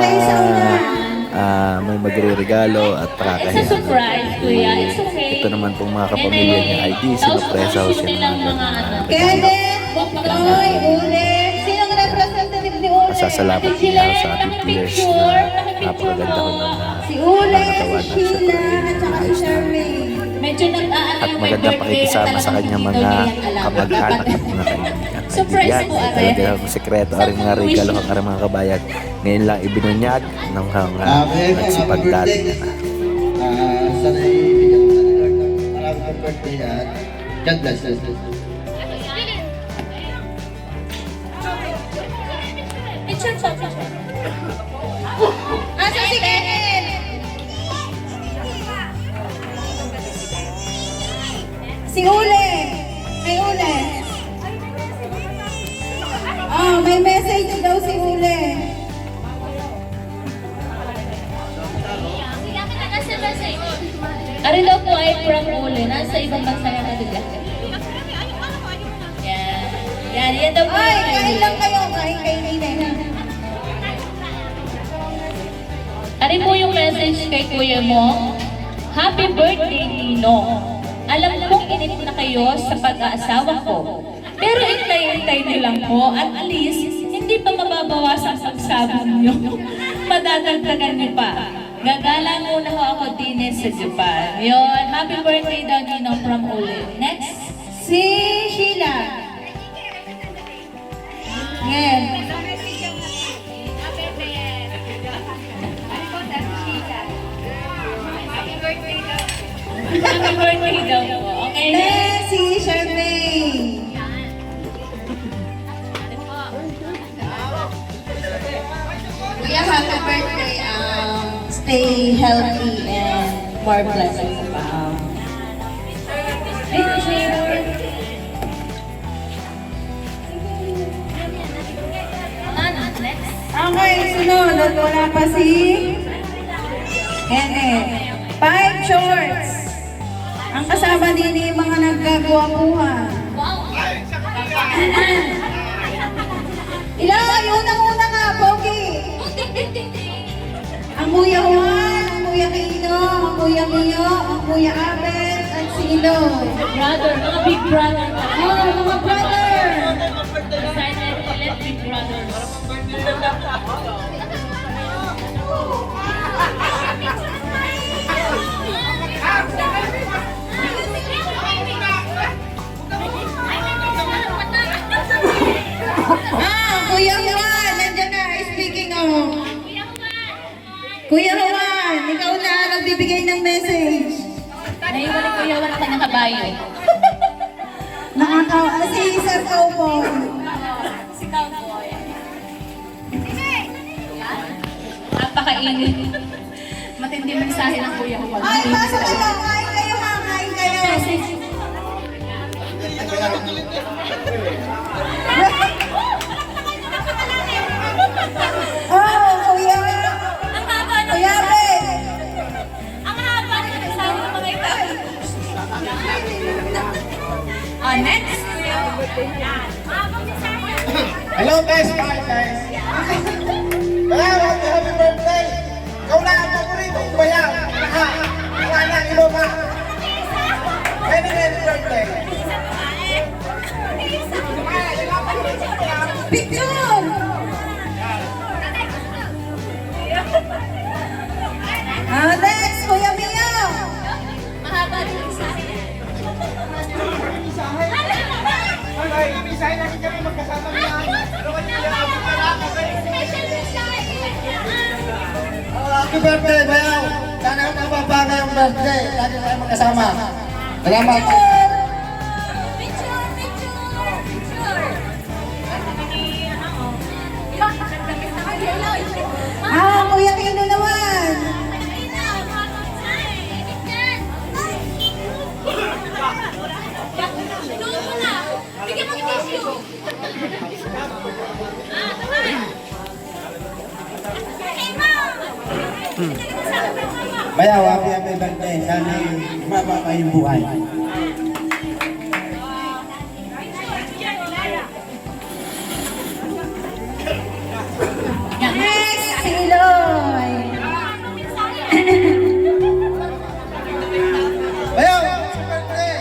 may magre-regalo at It's a pakakahiya. surprise, Kuya. It's okay. Ito naman pong mga kapamilya niya ay di sinupresa ho siya ng mga ganun. Kenneth, Buknoy, Ule. Sinong representative ni Ule? Masasalamat niya ako sa ating peers na napakaganda ko ng Si Ule, nakatawan si at syempre Sheila, at saka si ayos na. Sherry. Medyo nag-aalala At magandang pakikisama sa kanyang mga kamag-anak at mga kaibigan. Surprise Yan, po, Are. talaga ang sekreto o mga regalo ng aring mga kabayan. Ngayon lang ibinunyag ng nagsipag dati. Sana ibigyan ko sa ni Lord ng maraming birthday at God bless us. Picture po. Asa si Kenneth? Si Ule. Kay Ule. Oh, may message daw si Ule. Ari daw po ay from Ule. Nasa ibang bansa na nabigla. Yan. Yan daw po. Ay, kain lang kayo. Kain kay Nina. Ari po yung message kay Kuya mo. Happy birthday, Nino. Alam kong inip na kayo sa pag-aasawa ko. Pero intay-intay niyo lang po at at least hindi pa mababawasan ang pagsabong niyo. Madadagdagan niyo pa. Gagala muna ho ako din sa Japan. Yon, happy birthday daw Nino from Ule. Next. Si Sheila. Ngayon. Happy birthday daw po. Okay, next. Next, si Charmaine. Kuya, happy birthday. Stay healthy and more blessings. Okay, sunod. At wala pa si Kenneth. 5 shorts. Ang kasama din yung mga nagkagawa-buha. Ilan? Una nga, Pogi. Ang Kuya Juan, ang Kuya Kino, ang Kuya Mio, ang Kuya Abel, at si Inoy. Brother, mga big brother. Oh, mga brother! Silent electric brothers. Kuya Juan, nandiyan na. Speaking of. Kuya Juan, ikaw na nagbibigay ng message. Naiwan ni Kuya Juan ang kanyang kabayo. Si Sir Cowboy. Si Cowboy. Napakainit. Matindi mensahe ng Kuya Juan. Ay, pasok kayo. Kain kayo ha. Kain kayo. Oh, Kuya. Kuya Ben. Ang haba ng mensahe ng mga ito. Next. Hello guys, hi guys. Salamat, happy birthday. Ikaw na ang paborito kong bayan. Wala na, ilo ka. Many birthday. Picture. dahil lagi kami magkasama niya. Ano ka niya? Happy birthday, Bayaw! Sana mapapaga yung birthday. Lagi tayo magkasama. Salamat. Kuya Kino naman. Bayaw, happy birthday. Sana mababa pa yung buhay. Next, si Iloy. Bayaw, happy birthday!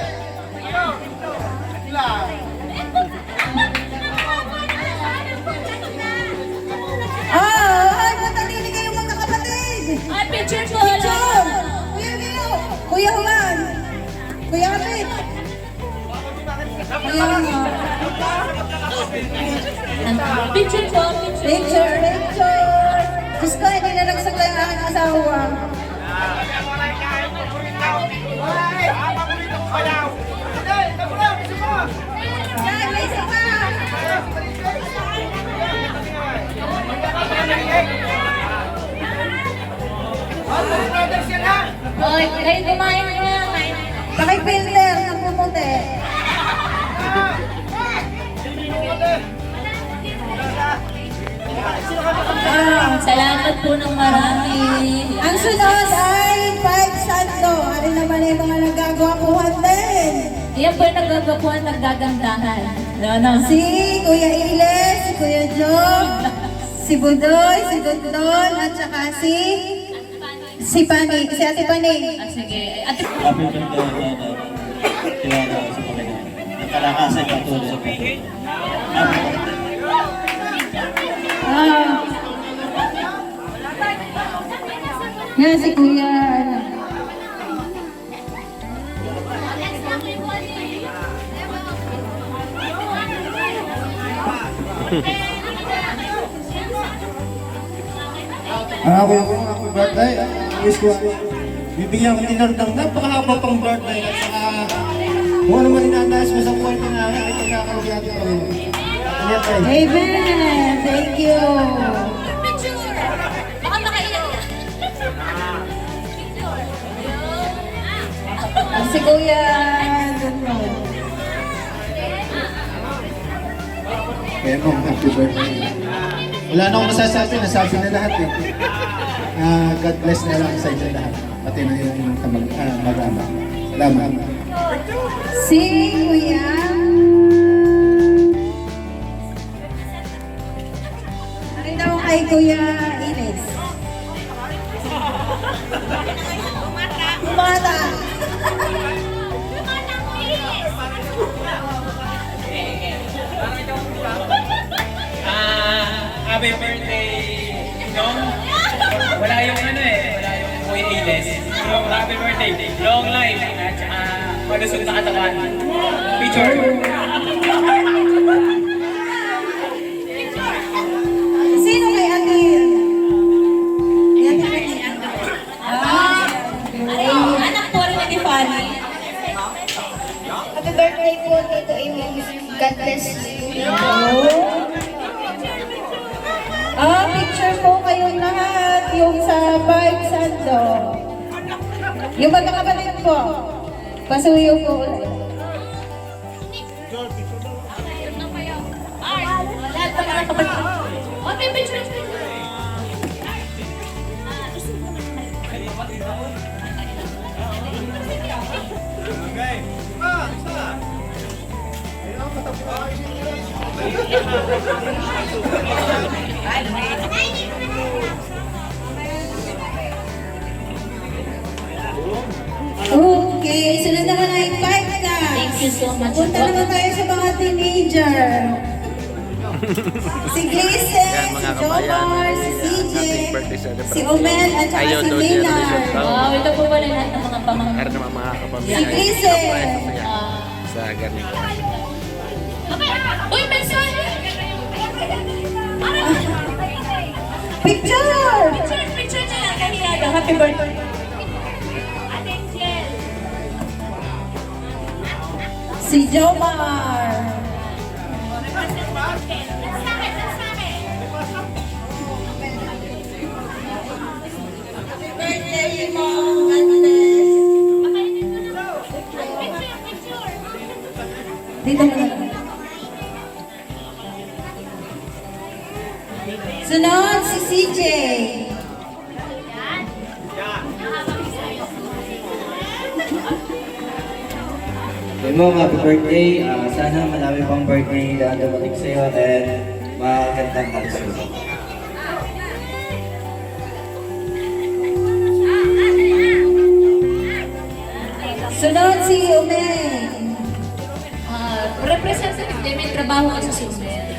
Ay, matalini kayong mga kapatid. Ay, picture ko. Picture. Kuya Kino. Kuya Juan. Kuya Kapit. Kuya Kino. Picture ko. Picture, picture. Diyos ko, hindi na nagsagla yung aking asawa. Yan, may isa pa. Oy, kayo kumain na. Pakipilter, nagpumuti. Salamat po ng marami. Ang sunod ay 5 Sando. Ano naman ay mga nagagawapuhan din. Yan po yung nagagapuan, naggagandahan. Ano? Si Kuya Iles, si Kuya Job, si Budoy, si Dondon, at saka si Pani, si Ate Pani. Ah, sige. Ate, Happy birthday, Dada. Tiwala sa Panginoon. Nakalakasan ka tuloy sa Panginoon. Happy birthday. Yan si Kuya, ano. Ako yung happy birthday. Wish ko, bibigyan ko din ng napakahaba pang birthday at saka kung ano man inandas mo sa buhay ko na ay pagkakaroon ko rin. Ingat tayo. Amen. Thank you. baka makailan na. At si Kuya Dondon. Kaya mo, happy birthday. Wala na akong masasabi, nasabi na lahat eh. God bless na lang sa inyo lahat. Pati na yung mag-ama. Salamat. Si Kuya. Ano daw kay Kuya Ines? Bumata. Happy birthday, Nong. Wala yung ano eh, wala yung Kuya Iles. Yung happy birthday, long life, at saka malusog na katawan. Picture. Sino kay Ate? Yan kay Ate. Anak po rin ni Fanny. Happy birthday po, Tito Amy. God bless you. Picture po kayong lahat. Yung sa 5 Sando. Yung magkakapatid po. Pasuyo po ulit. Lahat pa mga kapatid. Oh, may picture. Okay, sunod naman ay 5 ka. Thank you so much. Punta naman tayo sa mga teenager. Si Gleason, si Jomar, si CJ, si Omel, at saka si Maynard. Wow, ito po pala lahat ng mga pamangkin. Si Gleason. Uy, Picture! Picture na lang, kanina daw. Happy birthday. Attention. Si Jomar. Birthday mo, Andres. Dito mo na. Sunod si CJ. Mo, happy birthday. Sana marami pang birthday na dumating sa'yo and magandang kalusugan. Sunod si Umeng. Representative din, may trabaho ka sa Sumer.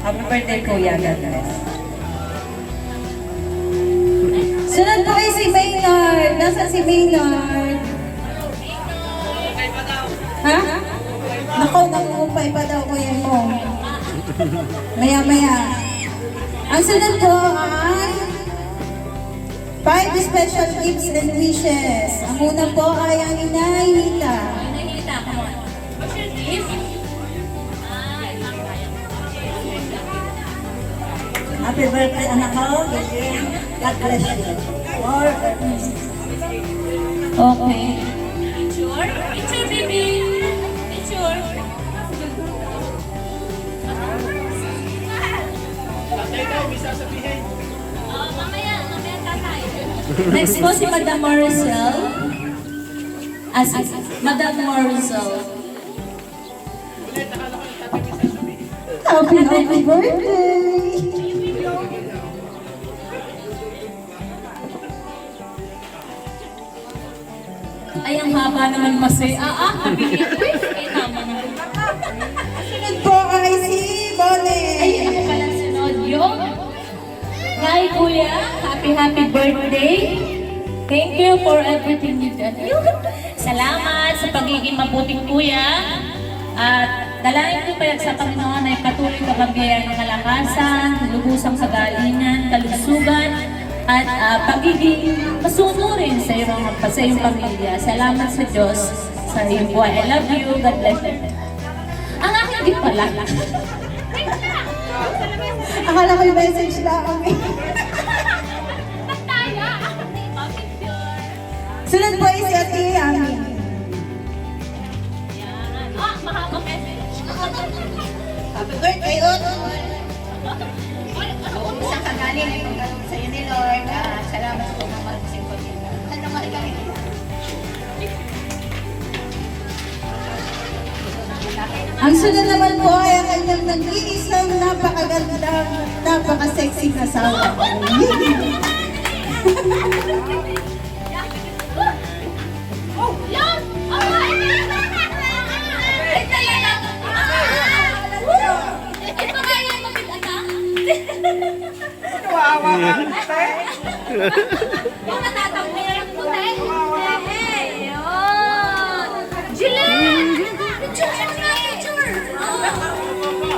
Happy birthday, Kuya. God bless. Sunod po ay si Maynard. Nasaan si Maynard? Ha? Nako, nangupay pa daw kuya mo. Maya-maya. Ang sunod po ay 5 special gifts and wishes. Ang una po ay ang Inay Hita. Nakikita, come on. What's your gift? Happy birthday, anak ko. God bless you. More Okay. Picture? Picture, baby. Picture. Mamaya tatay. Next po si Madam Maricel. Madam Maricel. Happy birthday! Ay, ang haba naman masay. Sabihin ko eh. Tama na. Sunod po ay si Bonnie. Ay, ako pala sunod yung Ngay Kuya, happy birthday. Thank you for everything you've done. Salamat sa pagiging mabuting kuya. At dalangin ko pa sa Panginoon ay patuloy ka magbigay ng kalakasan, lubusang kagalingan, kalusugan, at pagiging masunurin sa iyong pamilya. Salamat sa Diyos sa iyong buhay. I love you. God bless you. Ang aking gift pala. Akala ko yung message lang. Sunod po ay si Ate Yami. Mahabang message. Happy birthday, Ot! Isang kagaling ay pagkalong sa iyo ni Lord. Salamat sa pagmamahal sa iyo. Ano nga kami? Ang sunod naman po ay ang kanyang nag-iisang napakagandang, napaka-sexy kasawa. Yan! Ito yan! Ito nga yan, mapit-atang. Kawawa ka. Yung natatang na yung puti. Hey! Yun! Jillian! Picture! Picture!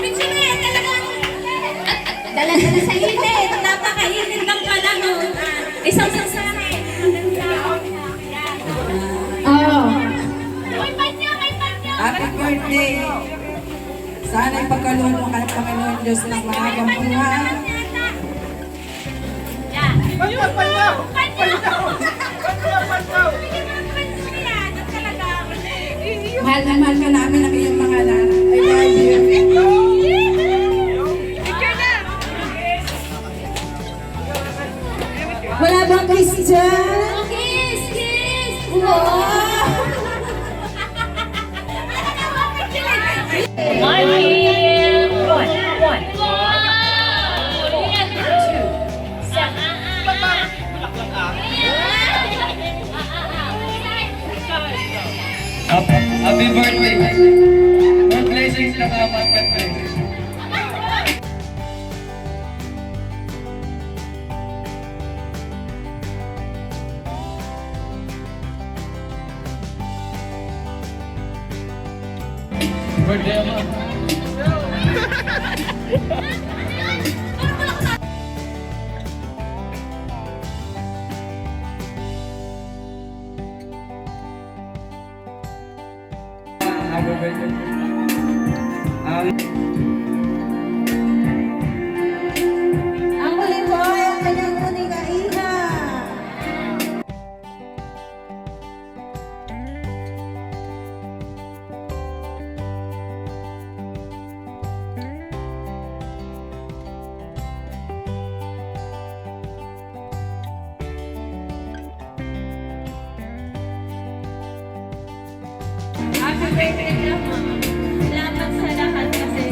Picture na yan talaga. Talaga na sa init. Napakainit lang pala. Isang sasabi. Oh, May panya! May panya! happy birthday. Sana'y pagkaluan mo ka ng Panginoon Diyos ng mahabang buhay. Yan! Panyaw, panyaw! Mahal na mahal ka namin ang iyong mga anak. I love you. wala bang kiss dyan? Kiss! Kiss! Wow! Happy birthday! More blessings lang naman, God bless. Birthday, Ama. Ang huli po ay ang kanyang unang kaiha. Happy birthday naman. Salamat sa lahat kasi.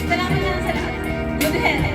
Salamat lang sa lahat. Good health.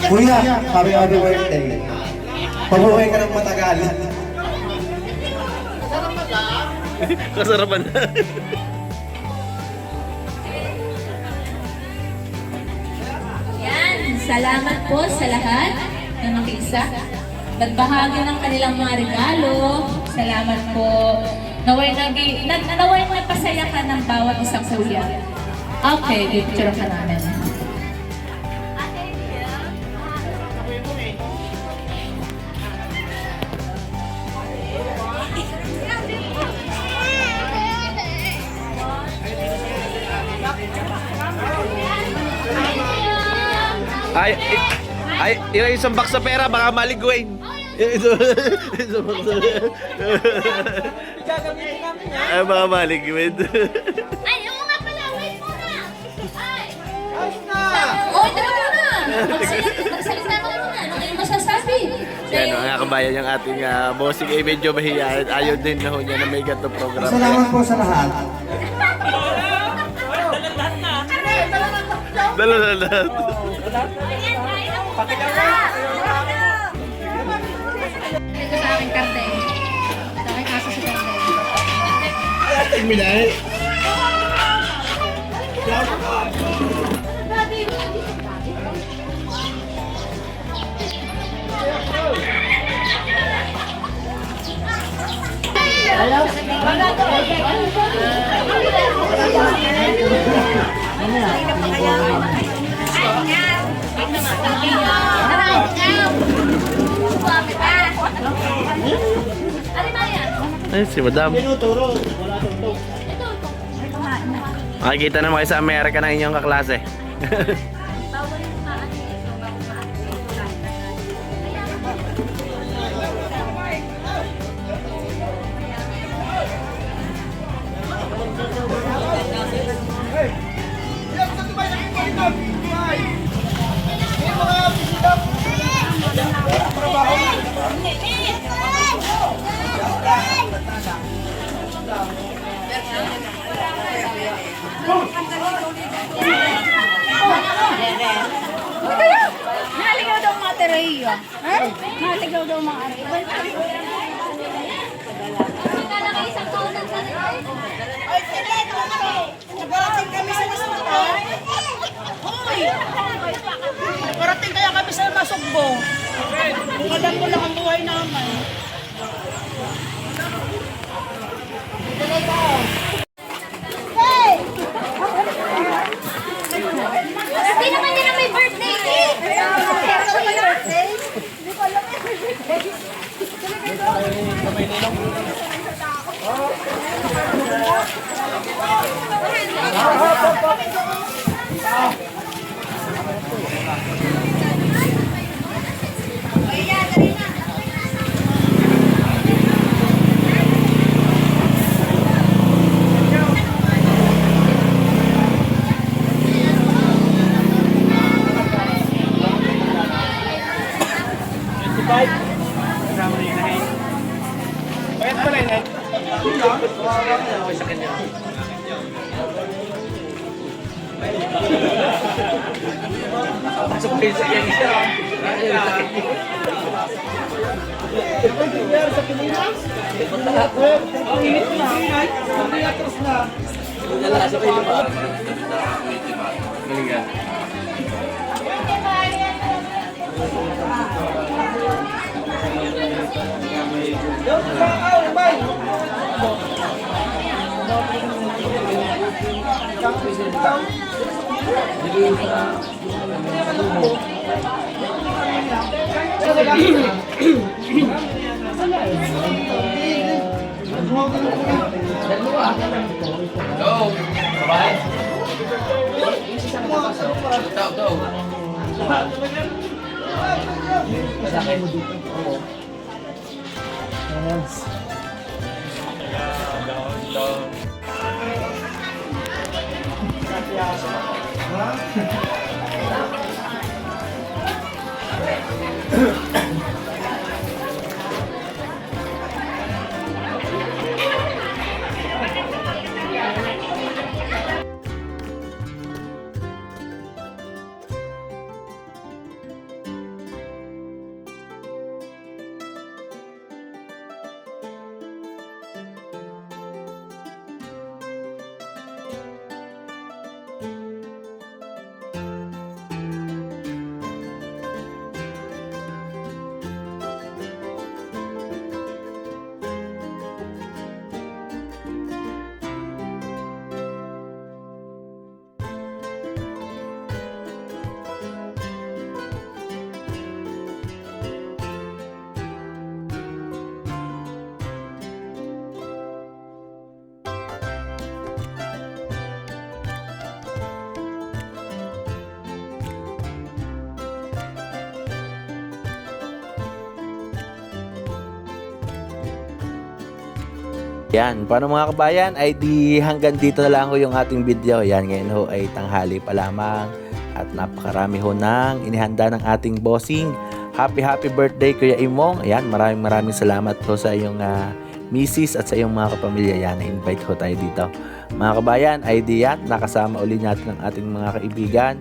Kuya, happy birthday. Pabuhay ka ng matagal. Kasarapan na. Yan, salamat po sa lahat na nakiisa. Nagbahagi ng kanilang mga regalo. Salamat po. Naway napasaya ka ng bawat isang kuya. Okay, picture ka namin. Yung isang box sa pera, baka maligwin. Isang box sa pera. Ay, baka maligwin. Ay, oo nga pala, wait muna! Ay! Oh, ito na muna! Magsalita ka muna. Ano kayong masasabi? Yan, mga kabayan, yung ating bossing ay medyo mahihayin. Ayaw din na ho niya na may ganito program. Salamat po sa lahat. Dala. Ito sa aking karte. Sa aking kaso sa karte. Ay, si Madam. Makikita naman kayo sa Amerika ng inyong kaklase. Naligaw daw mga Tereyo. Ha? Naligaw daw mga Tereyo. Ay, sige, nagparating kami sa Masugbo. Hoy! Nagparating kaya kami sa Masugbo. Kung alam mo lang ang buhay naman. Hindi naman din na may birthday eh! Hindi ko alam eh. Bayad pa rin eh. Yan, paano mga kabayan, ay di hanggang dito na lang ho yung ating video. Yan, ngayon ho ay tanghali pa lamang at napakarami ho ng inihanda ng ating bossing. Happy birthday Kuya Imong. Ayan, maraming salamat ho sa iyong misis at sa iyong mga kapamilya. Yan, na-invite ho tayo dito. Mga kabayan, ay di yan, nakasama uli natin ang ating mga kaibigan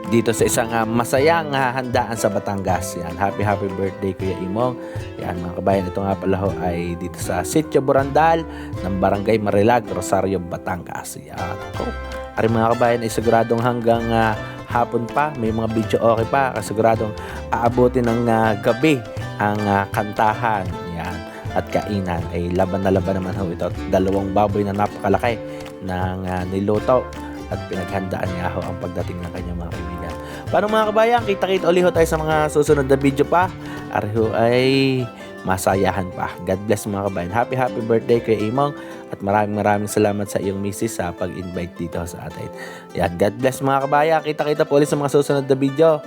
dito sa isang masayang handaan sa Batangas. Yan, happy birthday Kuya Imong. Yan mga kabayan, ito nga pala ho ay dito sa Sitio Burandal ng Barangay Marilag, Rosario, Batangas. Yan. Ari mga kabayan ay siguradong hanggang hapon pa, may mga video okay pa, siguradong aabutin ng gabi ang kantahan. Yan. At kainan ay laban na laban naman ho ito. Dalawang baboy na napakalaki ng niluto at pinaghandaan nga ho ang pagdating ng kanyang mga kaibigan. Paano mga kabayan, kita-kita ulit ho tayo sa mga susunod na video pa. Ariho ay masayahan pa. God bless mga kabayan. Happy birthday kay Imong at maraming salamat sa iyong misis sa pag-invite dito sa atin. Yan, God bless mga kabayan. Kita-kita po ulit sa mga susunod na video.